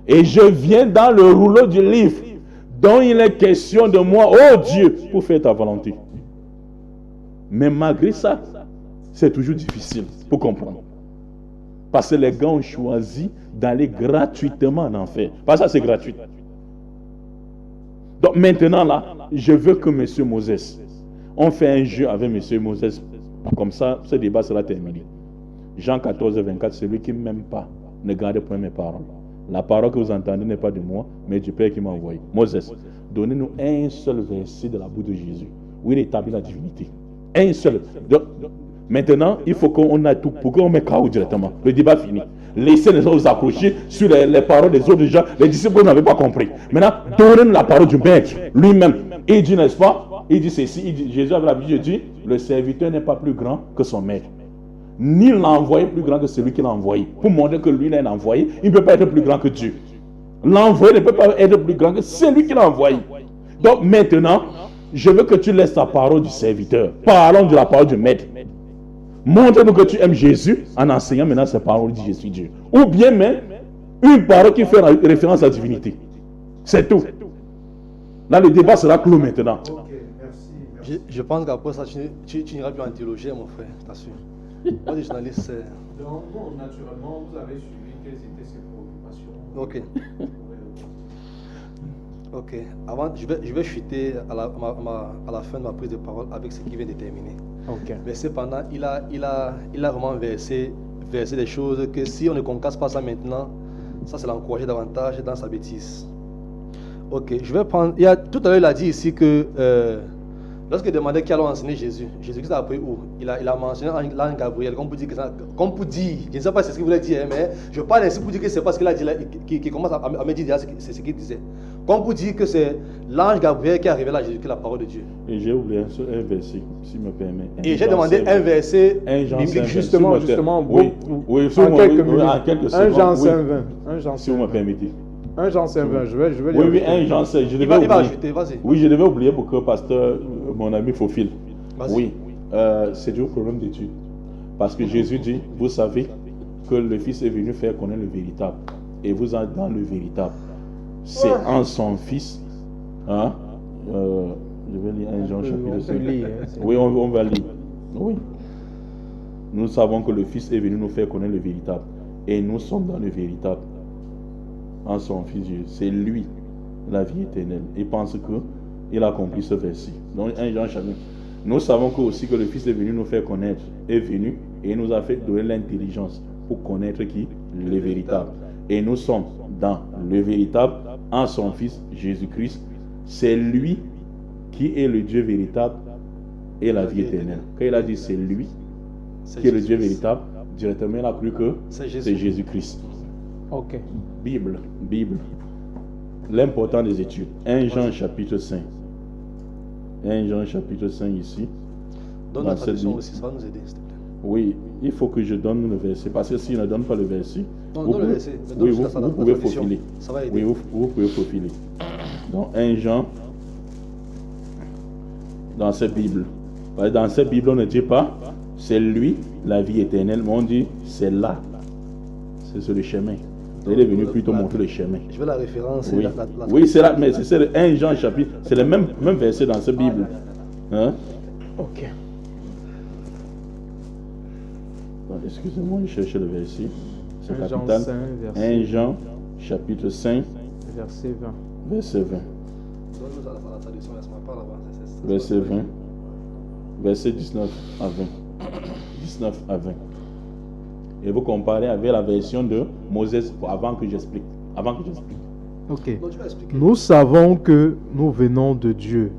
Et je viens dans le rouleau du livre, dont il est question de moi, oh Dieu, pour faire ta volonté. Mais malgré ça, c'est toujours difficile pour comprendre. Parce que les gars ont choisi d'aller gratuitement en enfer. Parce que ça, c'est gratuit. Donc maintenant, là, je veux que M. Moses, on fait un jeu avec M. Moses. Comme ça, ce débat sera terminé. Jean 14, 24, celui qui ne m'aime pas, ne garde point mes paroles. La parole que vous entendez n'est pas de moi, mais du Père qui m'a envoyé. Moses, donnez-nous un seul verset de la bouche de Jésus, où il établit la divinité. Un seul. Donc, maintenant, il faut qu'on ait tout, pour qu'on mette KO directement. Le débat fini. Laissez les autres accrocher sur les paroles des autres gens. Les disciples n'avaient pas compris. Maintenant, donnez-nous la parole du Maître, lui-même. Il dit, n'est-ce pas? Il dit ceci, il dit, Jésus avait l'habitude de dire, le serviteur n'est pas plus grand que son maître. Ni l'envoyé plus grand que celui qui l'a envoyé. Pour montrer que lui n'est envoyé, il ne peut pas être plus grand que Dieu. L'envoyé ne peut pas être plus grand que celui qui l'a envoyé. Donc maintenant, je veux que tu laisses la parole du serviteur. Parlons de la parole du maître. Montre-nous que tu aimes Jésus en enseignant maintenant ces paroles dit je suis Dieu. Ou bien même une parole qui fait référence à la divinité. C'est tout. Là, le débat sera clos maintenant. Je pense qu'après ça, tu n'iras plus en théologie, mon frère, je t'assure. Moi, les journalistes, c'est... Donc, bon, naturellement, vous avez suivi quelles étaient ses préoccupations. Ok. Ok. Avant, je vais chuter à la fin de ma prise de parole avec ce qui vient de terminer. Ok. Mais cependant, il a vraiment versé des choses que si on ne concasse pas ça maintenant, ça, c'est l'encourager davantage dans sa bêtise. Ok, je vais prendre... tout à l'heure, il a dit ici que lorsqu'il demandait qui allait enseigner Jésus, Jésus-Christ a appris où il a mentionné l'ange Gabriel, comme pour dire, je ne sais pas si c'est ce qu'il voulait dire, mais je parle ainsi pour dire que c'est pas ce qu'il a dit là, qui commence à me dire déjà, c'est ce qu'il disait. Comme pour dire que c'est l'ange Gabriel qui a révélé à Jésus que la parole de Dieu. Et j'ai oublié un verset, si me permet. Et j'ai demandé un verset biblique. Justement, oui, en quelques minutes. En quelques secondes. 1 Jean 5:20. 1 Jean Si vous me permettez. 1 Jean 5:20, je vais lire. Oui, 1 Jean 5, je devais Il va oublier. ajouter, vas-y. Oui, je devais oublier pour que pasteur, mon ami Fofil. Vas-y. Oui, c'est du problème d'étude. Parce que Jésus dit, vous savez que le Fils est venu faire connaître le véritable. Et vous êtes dans le véritable. C'est en son Fils. Hein? Je vais lire 1 Jean chapitre 5. Oui, on va lire. Oui. Nous savons que le Fils est venu nous faire connaître le véritable. Et nous sommes dans le véritable. En son Fils Dieu. C'est lui, la vie éternelle. Il pense qu'il a accompli ce verset. Donc, 1 Jean chapitre. Nous savons que aussi que le Fils est venu nous faire connaître. Est venu et nous a fait donner l'intelligence pour connaître qui? Le véritable. Et nous sommes dans le véritable en son Fils Jésus-Christ. C'est lui qui est le Dieu véritable et la vie éternelle. Quand il a dit c'est lui qui est le Dieu véritable, directement il a cru que c'est Jésus-Christ. Ok. Bible. L'important des études. 1 Jean chapitre 5. 1 Jean chapitre 5 ici. Donne la traduction aussi, ça va nous aider, s'il te plaît. Oui, il faut que je donne le verset. Parce que s'il ne donne pas le verset, vous pouvez faufiler. Ça va aider. Oui, vous pouvez faufiler. Donc 1 Jean, dans cette Bible. Dans cette Bible, on ne dit pas c'est lui, la vie éternelle, mais on dit c'est là. C'est le chemin. Il est venu plutôt montrer le chemin. Je veux la référence. Oui, oui c'est là, mais c'est le 1 Jean chapitre. C'est le même verset dans cette Bible. Hein? Ok. Excusez-moi, je cherche le verset. C'est 1 Jean capital. 5, 1 Jean chapitre 5, verset 20. verset 20. Donne-nous la traduction, laisse-moi pas là-bas. Verset 20. Verset 19 à 20. 19 à 20. Et vous comparez avec la version de Moïse avant que j'explique. Ok. Nous savons que nous venons de Dieu,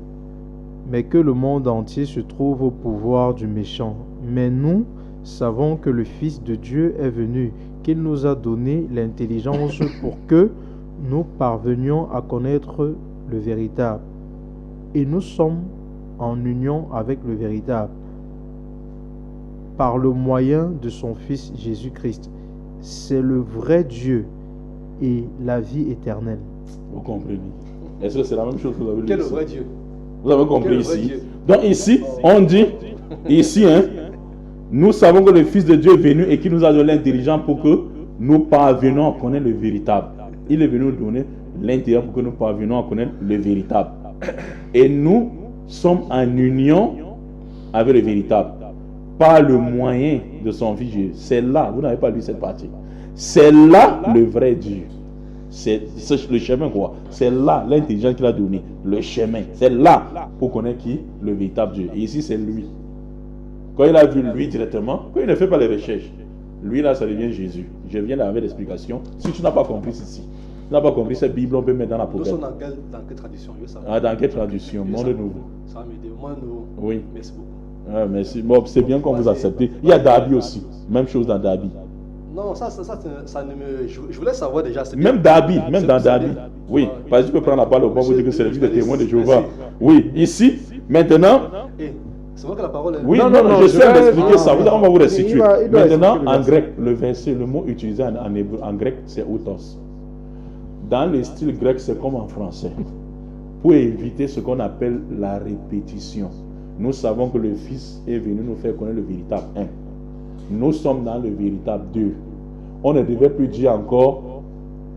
mais que le monde entier se trouve au pouvoir du méchant. Mais nous savons que le Fils de Dieu est venu, qu'il nous a donné l'intelligence pour que nous parvenions à connaître le véritable. Et nous sommes en union avec le véritable par le moyen de son Fils Jésus-Christ. C'est le vrai Dieu et la vie éternelle. Vous comprenez? Est-ce que c'est la même chose que vous avez lu? Quel vrai Dieu? Vous avez compris ici? Donc ici, on dit, ici, nous savons que le Fils de Dieu est venu et qui nous a donné l'intelligence pour que nous parvenions à connaître le véritable. Il est venu nous donner l'intelligence pour que nous parvenions à connaître le véritable. Et nous sommes en union avec le véritable par le moyen de son Fils Dieu. C'est là, vous n'avez pas lu cette partie. C'est là le vrai Dieu. C'est le chemin quoi. C'est là l'intelligence qu'il a donné. Le chemin. C'est là pour connaître qui? Le véritable Dieu. Et ici c'est lui. Quand il a vu lui directement, quand il ne fait pas les recherches, lui là ça devient Jésus. Je viens là avec l'explication. Si tu n'as pas compris ceci, tu n'as pas compris cette Bible, on peut mettre dans la poubelle. Nous sommes dans quelle traduction? Dans quelle traduction? Monde nouveau. Ça va m'aider. Monde nouveau. Oui. Merci beaucoup. Ah, merci. Bon, c'est bien qu'on vous accepte. Il y a Darby aussi. Même chose dans Darby. Non, ça ne me... Je voulais savoir déjà. Même Darby, même dans Darby. Oui, parce que tu peux prendre la parole au bon pour dire que c'est le livre de témoins de Jéhovah. Oui, ici, maintenant... C'est moi qui ai la parole. Oui, non, je sais expliquer ça. On va vous restituer. Maintenant, en grec, le verset, le mot utilisé en grec, c'est autos. Dans le style grec, c'est comme en français. Pour éviter ce qu'on appelle la répétition. Nous savons que le Fils est venu nous faire connaître le véritable. nous sommes dans le véritable Dieu. On ne devait plus dire encore,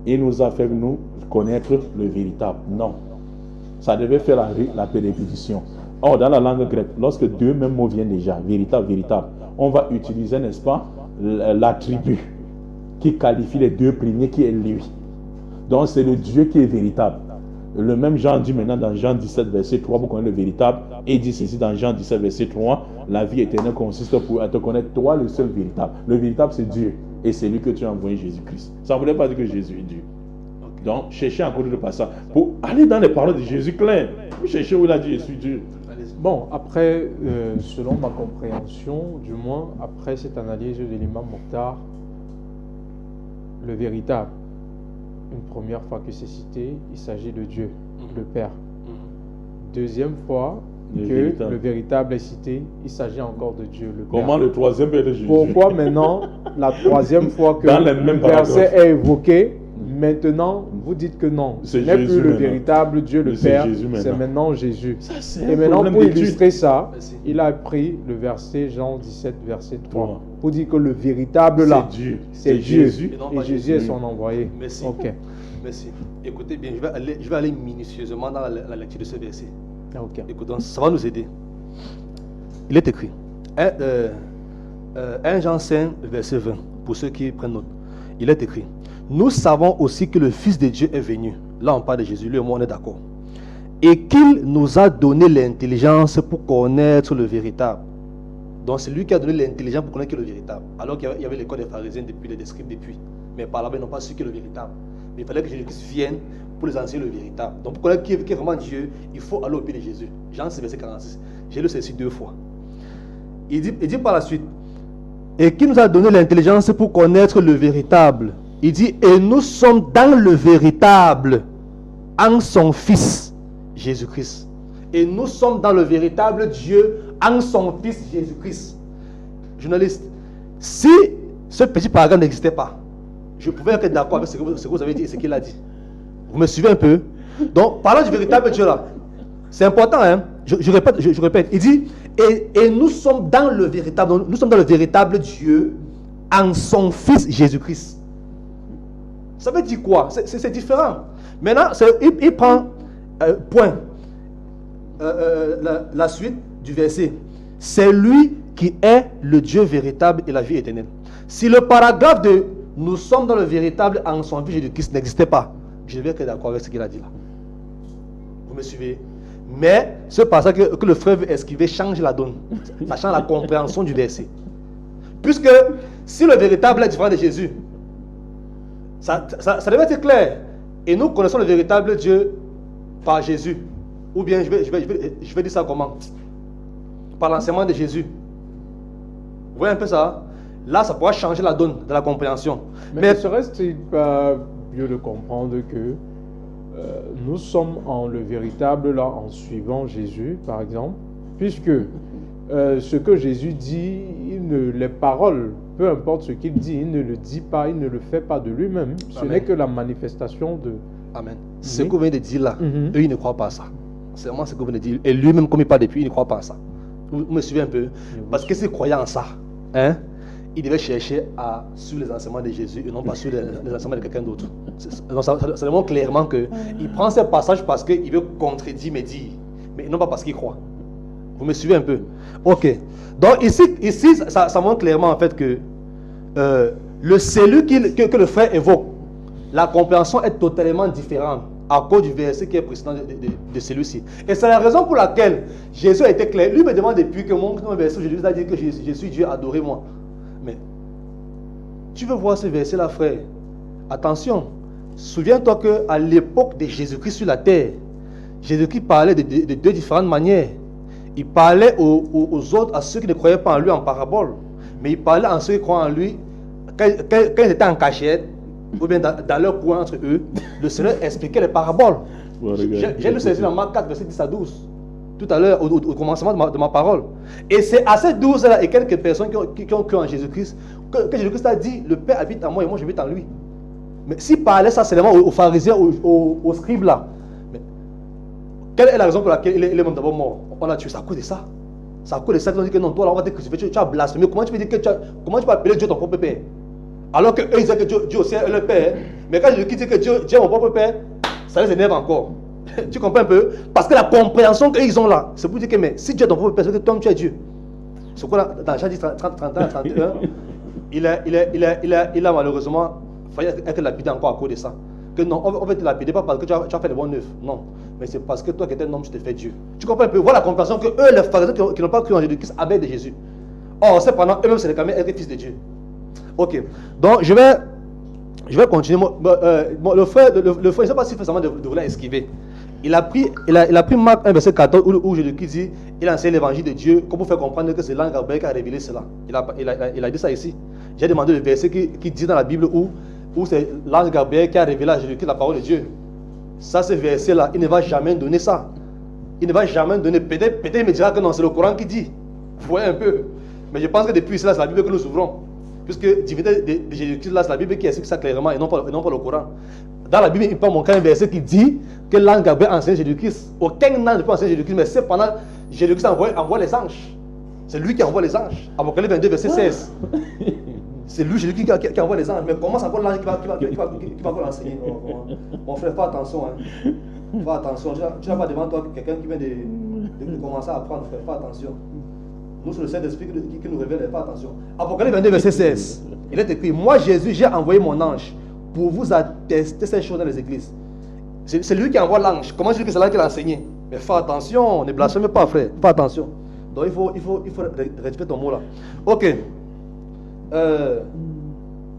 il nous a fait nous connaître le véritable. Non. Ça devait faire la répétition. Or, dans la langue grecque, lorsque deux mêmes mots viennent déjà, véritable, véritable, on va utiliser, n'est-ce pas, l'attribut qui qualifie les deux premiers, qui est lui. Donc, c'est le Dieu qui est véritable. Le même Jean dit maintenant dans Jean 17, verset 3, pour connaître le véritable, et il dit ceci dans Jean 17, verset 3, la vie éternelle consiste à te connaître, toi, le seul véritable. Le véritable, c'est Dieu, et c'est lui que tu as envoyé, Jésus-Christ. Ça ne voulait pas dire que Jésus est Dieu. Donc, cherchez encore de passer pour aller dans les paroles de Jésus clair. Vous cherchez où il a dit je suis Dieu. Bon, après, selon ma compréhension, du moins, après cette analyse de l'imam Mokhtar, le véritable, une première fois que c'est cité, il s'agit de Dieu, le Père. Deuxième fois le véritable est cité, il s'agit encore de Dieu, le Père. Comment le troisième peut être Jésus? Pourquoi maintenant, la troisième fois que le verset est évoqué, maintenant, vous dites que non, ce n'est plus le véritable Dieu, le Père, c'est maintenant Jésus. Et maintenant, pour illustrer ça, il a pris le verset Jean 17, verset 3, pour dire que le véritable là, c'est Dieu. Jésus, et Jésus est son envoyé. Merci. Okay. Merci. Écoutez bien, je vais aller minutieusement dans la lecture de ce verset. Okay. Écoutons, ça va nous aider. Il est écrit, 1 Jean 5, verset 20, pour ceux qui prennent note. Il est écrit, nous savons aussi que le Fils de Dieu est venu. Là, on parle de Jésus, lui et moi, on est d'accord. Et qu'il nous a donné l'intelligence pour connaître le véritable. Donc, c'est lui qui a donné l'intelligence pour connaître le véritable. Alors qu'il y avait l'école des pharisiens depuis, les scribes depuis. Mais par là-bas, ils n'ont pas su qui est le véritable. Mais il fallait que Jésus-Christ vienne pour les enseigner le véritable. Donc, pour connaître qui est vraiment Dieu, il faut aller au pied de Jésus. Jean 6, verset 46. J'ai lu ceci 2 fois. Il dit par la suite, et qui nous a donné l'intelligence pour connaître le véritable. Il dit, et nous sommes dans le véritable, en son Fils, Jésus-Christ. Et nous sommes dans le véritable Dieu, en son Fils, Jésus-Christ. Journaliste, si ce petit paragraphe n'existait pas, je pouvais être d'accord avec ce que vous avez dit et ce qu'il a dit. Vous me suivez un peu? Donc, parlant du véritable Dieu là, c'est important, hein? Je répète, il dit, et nous sommes dans le véritable, nous sommes dans le véritable Dieu, en son Fils, Jésus-Christ. Ça veut dire quoi? C'est différent. Maintenant, il prend point. La suite du verset. C'est lui qui est le Dieu véritable et la vie éternelle. Si le paragraphe de nous sommes dans le véritable en son Fils Jésus-Christ n'existait pas, je vais être d'accord avec ce qu'il a dit là. Vous me suivez? Mais ce passage que le frère veut esquiver change la donne. Ça change la compréhension du verset. Puisque si le véritable est différent de Jésus, ça devait être clair. Et nous connaissons le véritable Dieu par Jésus. Ou bien, je vais dire ça comment? Par l'enseignement de Jésus. Vous voyez un peu ça? Là, ça pourra changer la donne de la compréhension. Mais serait-il pas mieux de comprendre que nous sommes en le véritable là en suivant Jésus, par exemple, puisque ce que Jésus dit, les paroles, peu importe ce qu'il dit, il ne le dit pas, il ne le fait pas de lui-même. Ce n'est que la manifestation de... Amen. Ce que vous venez de dire là, eux, ils ne croient pas à ça. C'est vraiment ce que vous venez de dire. Et lui-même, comme il parle depuis, il ne croit pas à ça. Vous me suivez un peu? Parce que s'il croyait en ça, hein, il devait chercher à suivre les enseignements de Jésus et non pas suivre les enseignements de quelqu'un d'autre. Ça démontre clairement qu'il prend ces passages parce qu'il veut contredire, mais non pas parce qu'il croit. Vous me suivez un peu? Ok. Donc ici ça montre clairement en fait que le salut que le frère évoque, la compréhension est totalement différente à cause du verset qui est précédent de celui-ci. Et c'est la raison pour laquelle Jésus a été clair. Lui me demande depuis que mon verset, Jésus a dit que je suis Dieu, adorez-moi. Mais tu veux voir ce verset là, frère? Attention, souviens-toi qu'à l'époque de Jésus-Christ sur la terre, Jésus-Christ parlait de 2 différentes manières. Il parlait aux autres, à ceux qui ne croyaient pas en lui en parabole. Mais il parlait à ceux qui croient en lui quand ils étaient en cachette, ou bien dans leur coin entre eux. Le Seigneur expliquait les paraboles. J'ai lu ceci dans Marc 4, verset 10 à 12. Tout à l'heure, au commencement de ma parole. Et c'est à ces 12-là et quelques personnes qui ont cru en Jésus-Christ que Jésus-Christ a dit, le Père habite en moi et moi j'habite en lui. Mais s'il parlait ça seulement aux pharisiens, aux scribes là, mais quelle est la raison pour laquelle il est même d'abord mort? On l'a tué, c'est à cause de ça. C'est à cause de ça qu'ils ont dit que non, toi là, on va te crucifier, tu as blasphémé. Comment tu peux dire que comment tu peux appeler Dieu ton propre Père? Alors qu'eux, ils disaient que Dieu aussi est le Père. Mais quand je dis que Dieu est mon propre Père, ça les énerve encore. Tu comprends un peu? Parce que la compréhension qu'ils ont là, c'est pour dire que mais, si Dieu est ton propre Père, c'est que toi tu es Dieu. C'est quoi dans Jean 10, 31, 31, il a malheureusement failli être lapidé encore à cause de ça. Que non, on va te lapider pas parce que tu as fait des bonnes œuvres. Non. Mais c'est parce que toi qui étais un homme, tu te fais Dieu. Tu comprends un peu? Voilà la compréhension que eux, les pharisiens qui n'ont pas cru en Jésus-Christ, avaient de Jésus. Or, cependant, eux-mêmes se réclamaient être fils de Dieu. Ok. Donc, je vais continuer. Le frère, je ne sais pas s'il fait seulement de vouloir esquiver. Il a pris Marc 1, verset 14, où Jésus-Christ dit, il a enseigné l'évangile de Dieu. Comment faire comprendre que c'est l'ange Gabriel qui a révélé cela? Il a dit ça ici. J'ai demandé le verset qui dit dans la Bible où c'est l'ange Gabriel qui a révélé à Jésus-Christ la parole de Dieu. Ça, ce verset-là, il ne va jamais donner ça. Il ne va jamais donner. Peut-être il me dira que non, c'est le Coran qui dit. Vous voyez un peu. Mais je pense que depuis cela, c'est la Bible que nous ouvrons. Puisque divinité de Jésus-Christ, là, c'est la Bible qui explique ça clairement et non pas le Coran. Dans la Bible, il peut manquer un verset qui dit que l'ange Gabriel enseigne Jésus-Christ. Aucun ange ne peut enseigner Jésus-Christ, mais cependant, Jésus-Christ envoie les anges. C'est lui qui envoie les anges. Apocalypse 22, verset 16. C'est lui, Jésus qui envoie les anges. Mais comment c'est encore l'ange qui va encore l'enseigner? Mon frère, fais attention. Hein. Fais attention. Tu n'as pas devant toi quelqu'un qui vient de commencer à apprendre. Frère, fais attention. Nous, c'est le Saint-Esprit qui nous révèle. Fais attention. Apocalypse 22, verset 16. Il est écrit, moi, Jésus, j'ai envoyé mon ange pour vous attester ces choses dans les églises. C'est lui qui envoie l'ange. Comment je dis que c'est l'ange qui l'a enseigné? Mais fais attention, ne blasphème pas, frère. Fais attention. Donc il faut rectifier ton mot là. Ok.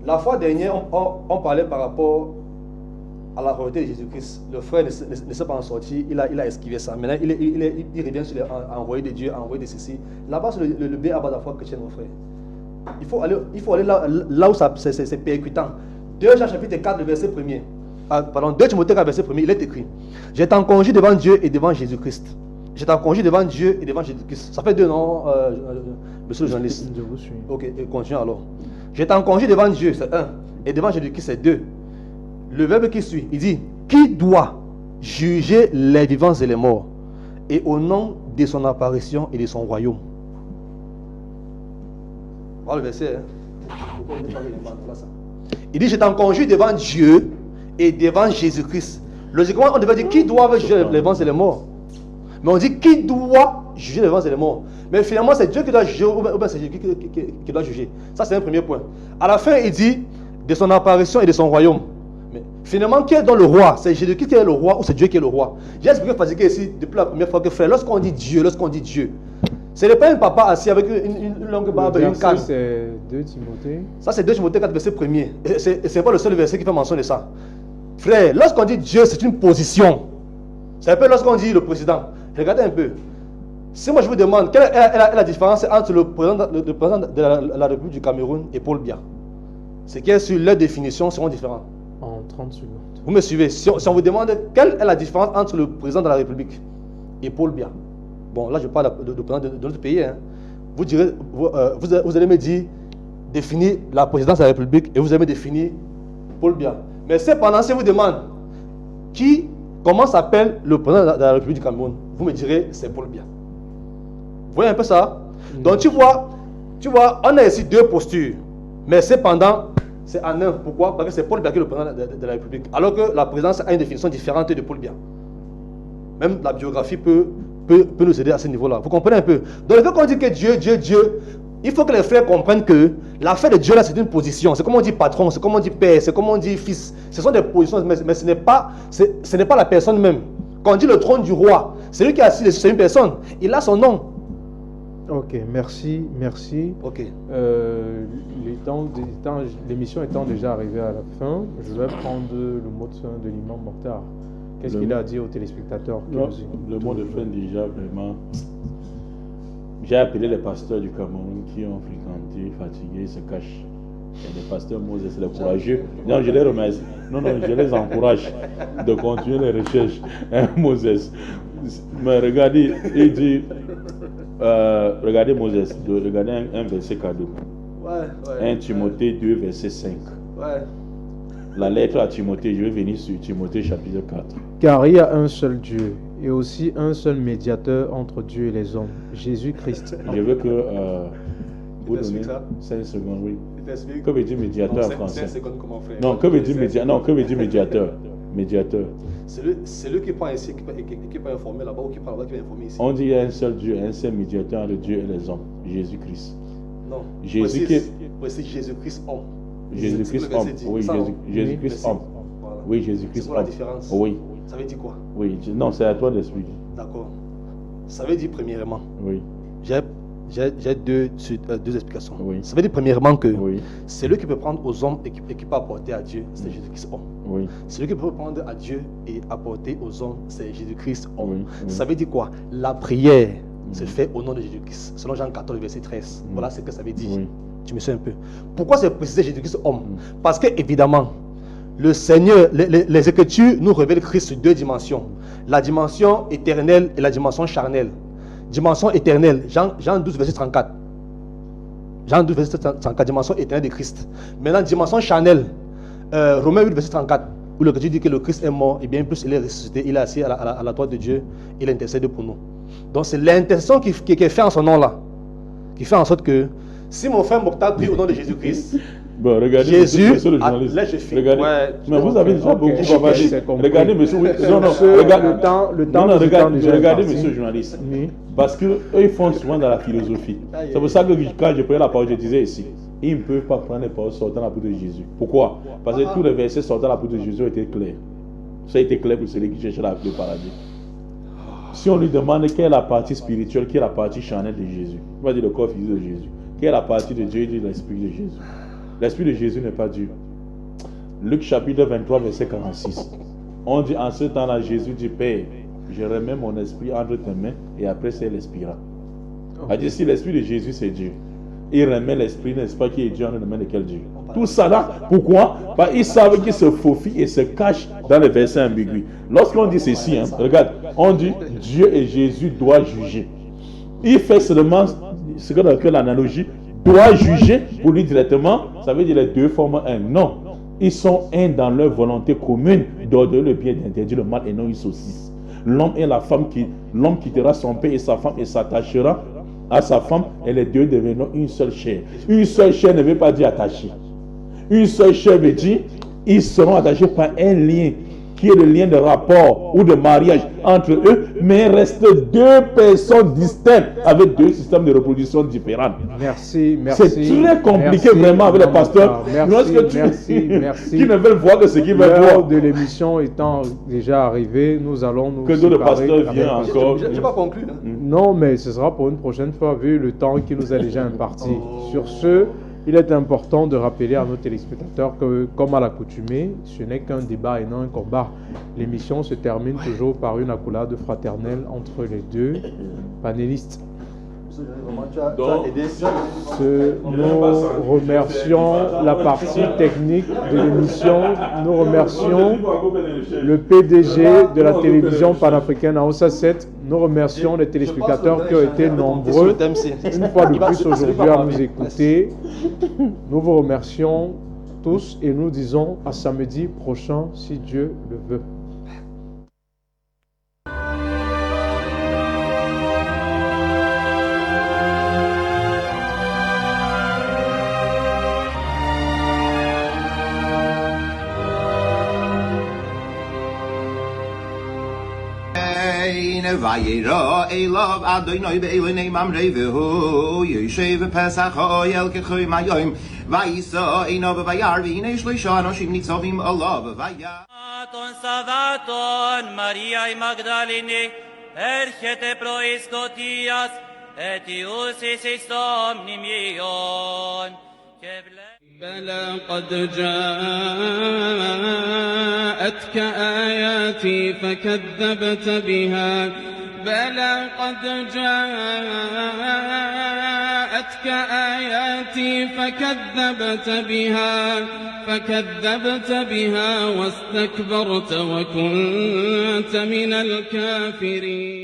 La fois dernière, on parlait par rapport à la royauté de Jésus-Christ. Le frère ne s'est pas en sorti, il a esquivé ça. Maintenant, il revient sur envoyé de Dieu, envoyé de ceci. Là-bas, c'est le B à bas de la foi chrétienne, mon frère. Il faut aller là où c'est percutant. 2 Jean chapitre 4, le verset 1er. 2 Timothée 4, verset 1er, il est écrit. Je t'en conjure devant Dieu et devant Jésus-Christ. Je t'en conjure devant Dieu et devant Jésus-Christ. Ça fait 2 noms, monsieur le journaliste. Je vous suis. Ok, continue alors. Je t'en conjure devant Dieu, c'est 1. Et devant Jésus-Christ, c'est 2. Le verbe qui suit, il dit, qui doit juger les vivants et les morts, et au nom de son apparition et de son royaume. Voilà le verset. Il dit, je t'en conjure devant Dieu et devant Jésus-Christ. Logiquement, on devait dire, qui doit juger les vivants et les morts? Mais on dit, qui doit juger les vivants et les morts? Mais finalement, c'est Dieu qui doit juger, ou bien c'est Dieu qui doit juger. Ça, c'est un premier point. À la fin, il dit, de son apparition et de son royaume. Mais finalement, qui est dans le roi? C'est Jésus-Christ qui est le roi ou c'est Dieu qui est le roi? J'ai expliqué fatigué ici depuis la première fois que frère, lorsqu'on dit Dieu, ce n'est pas un papa assis avec une longue barbe et une canne. C'est 2 Timothée. Ça, c'est 2 Timothée 4, verset 1er. Ce n'est pas le seul verset qui fait mention de ça. Frère, lorsqu'on dit Dieu, c'est une position. C'est un peu lorsqu'on dit le président. Regardez un peu. Si moi je vous demande, quelle est la différence entre le président de la République du Cameroun et Paul Biya? C'est que sur leurs définitions seront différentes. En 30 secondes. Vous me suivez? Si on vous demande quelle est la différence entre le président de la République et Paul Biya. Bon, là je parle du président de notre pays. Hein. Vous allez me dire, définir la présidence de la République et vous allez me définir Paul Biya. Mais cependant, si vous demande comment s'appelle le président de la République du Cameroun, vous me direz c'est Paul Biya. Vous voyez un peu ça? Donc tu vois, on a ici 2 postures. Mais cependant, c'est en un. Pourquoi? Parce que c'est Paul Biya qui est le président de la République. Alors que la présidence a une définition différente de Paul Biya. Même la biographie peut nous aider à ce niveau-là. Vous comprenez un peu? Donc le fait qu'on dit que Dieu, il faut que les frères comprennent que l'affaire de Dieu là, c'est une position. C'est comme on dit patron, c'est comme on dit père, c'est comme on dit fils. Ce sont des positions, mais ce n'est pas la personne même. Quand on dit le trône du roi, c'est lui qui est assis dessus, c'est une personne. Il a son nom. Ok, merci. Ok. L'émission étant déjà arrivée à la fin, je vais prendre le mot de fin de l'imam Mokhtar. Qu'est-ce qu'il a à dire aux téléspectateurs? Le mot de fin déjà, vraiment. J'ai appelé les pasteurs du Cameroun qui ont fréquenté, fatigués, se cachent. Il y a des pasteurs Moses, les courageux. Non, je les remercie. Non, je les encourage de continuer les recherches. Moses. Mais regardez, il dit, regardez Moses, regardez un verset cadeau. 1 Timothée 2, verset 5. La lettre à Timothée, je vais venir sur Timothée chapitre 4. Car il y a un seul Dieu Et aussi un seul médiateur entre Dieu et les hommes, Jésus-Christ. Je veux que vous donnez t'expliques ça 5 secondes, oui. Il t'explique. Que veut dire médiateur en français? 5 secondes, comment faire? Non, que veut dire médiateur? Médiateur. C'est lui qui prend ici, qui peut informer là-bas ou qui prend là-bas, qui va informer ici. On dit qu'il y a un seul Dieu, un seul médiateur entre Dieu et les hommes, Jésus-Christ. Non. Jésus c'est Jésus-Christ homme. Jésus-Christ C'est ce que le homme. verset dit. Oui, Ça, Jésus-Christ homme. Voilà. Oui, Jésus-Christ C'est quoi la homme. différence? Oui, Ça veut dire quoi? oui. Non, c'est à toi d'expliquer. D'accord. Ça veut dire premièrement, Oui, j'ai deux explications. Oui. Ça veut dire premièrement que oui, celui qui peut prendre aux hommes et qui peut apporter à Dieu, c'est Jésus-Christ homme. oui. Celui qui peut prendre à Dieu et apporter aux hommes, c'est Jésus-Christ homme. Oui, oui. Ça veut dire quoi? La prière se fait au nom de Jésus-Christ. Selon Jean 14, verset 13. Voilà ce que ça veut dire. Oui. Tu me suis un peu. Pourquoi c'est précisé Jésus-Christ homme? Parce que évidemment, le Seigneur, les Écritures nous révèlent Christ sur deux dimensions. La dimension éternelle et la dimension charnelle. Dimension éternelle, Jean 12, verset 34. Jean 12, verset 34, dimension éternelle de Christ. Maintenant, dimension charnelle, Romains 8, verset 34, où l'Écriture dit que le Christ est mort, et bien plus il est ressuscité, il est assis à la droite de Dieu, il intercède pour nous. Donc c'est l'intercession qui est faite en son nom-là, qui fait en sorte que si mon frère Mokhtar prie au nom de Jésus-Christ, Bon, regardez, Jésus, monsieur le journaliste. là je finis. Regardez. Ouais, Mais vous avez déjà beaucoup j'ai parlé. compris. Regardez, monsieur. Oui, non, non, Monsieur, regarde. le temps Non, nous étant déjà regardez, imparti. monsieur le journaliste. Oui. Parce qu'eux, ils font souvent dans la philosophie. C'est pour ça que quand je prenais la parole, je disais ici, ils ne peuvent pas prendre les paroles sortant de la bouche de Jésus. Pourquoi? Parce que tous les versets sortant de la bouche de Jésus ont été clairs. Ça a été clair pour celui qui cherchait le paradis. Si on lui demande quelle est la partie spirituelle, quelle est la partie charnelle de Jésus, il va dire le corps physique de Jésus. Quelle est la partie de Dieu? Il dit l'esprit de Jésus. L'esprit de Jésus n'est pas Dieu. Luc chapitre 23, verset 46. On dit en ce temps-là, Jésus dit, Père, je remets mon esprit entre tes mains et après c'est l'expira. C'est-à-dire, si l'esprit de Jésus c'est Dieu, il remet l'esprit, n'est-ce pas, qui est Dieu entre les mains de quel Dieu? Tout ça là, pourquoi? Parce qu'ils savent qu'ils se faufilent et se cachent dans les versets ambigus. Lorsqu'on dit ceci, regarde, on dit Dieu et Jésus doivent juger. Il fait seulement ce qu'on appelle l'analogie, doit juger pour lui directement, ça veut dire les deux forment un. Non, ils sont un dans leur volonté commune d'ordonner le bien, d'interdire le mal et non ils saucissent. L'homme et la femme, l'homme quittera son père et sa femme et s'attachera à sa femme et les deux deviendront une seule chair. Une seule chair ne veut pas dire attaché. Une seule chair veut dire ils seront attachés par un lien qui est le lien de rapport ou de mariage entre eux, mais il reste deux personnes distinctes avec deux systèmes de reproduction différents. Merci. C'est très compliqué vraiment avec les pasteurs. Merci. Qui ne veulent voir que ce qu'ils veulent L'heure voir. de l'émission étant déjà arrivée, nous allons nous Que d'autres séparer pasteurs avec- viennent encore. Je n'ai pas conclu. Hein. Non, mais ce sera pour une prochaine fois, vu le temps qui nous a déjà imparti. Sur ce, il est important de rappeler à nos téléspectateurs que, comme à l'accoutumée, ce n'est qu'un débat et non un combat. L'émission se termine toujours par une accolade fraternelle entre les deux panélistes. Nous remercions la partie technique de l'émission. Nous remercions le PDG de la télévision panafricaine à Hausa 7. Nous remercions les téléspectateurs qui ont été nombreux une fois de plus aujourd'hui à nous écouter. Nous vous remercions tous et nous disons à samedi prochain si Dieu le veut. Vayera Elav Adonai be'elenei mamrei v'hu Yoshev Pesach ha'oyel k'choy mayoim Vayisa einav v'vayar v'hinei shloisha anoshim nitzavim alav v'vayar Ton Savaton, Mariae Magdalene, έρχεται πρωίς σκοτίας, αιτιούσις εις το μνημείον. Και بلى قد جاءتك آياتي فكذبت بها بلى قد جاءتك آياتي فكذبت بها واستكبرت وكنت من الكافرين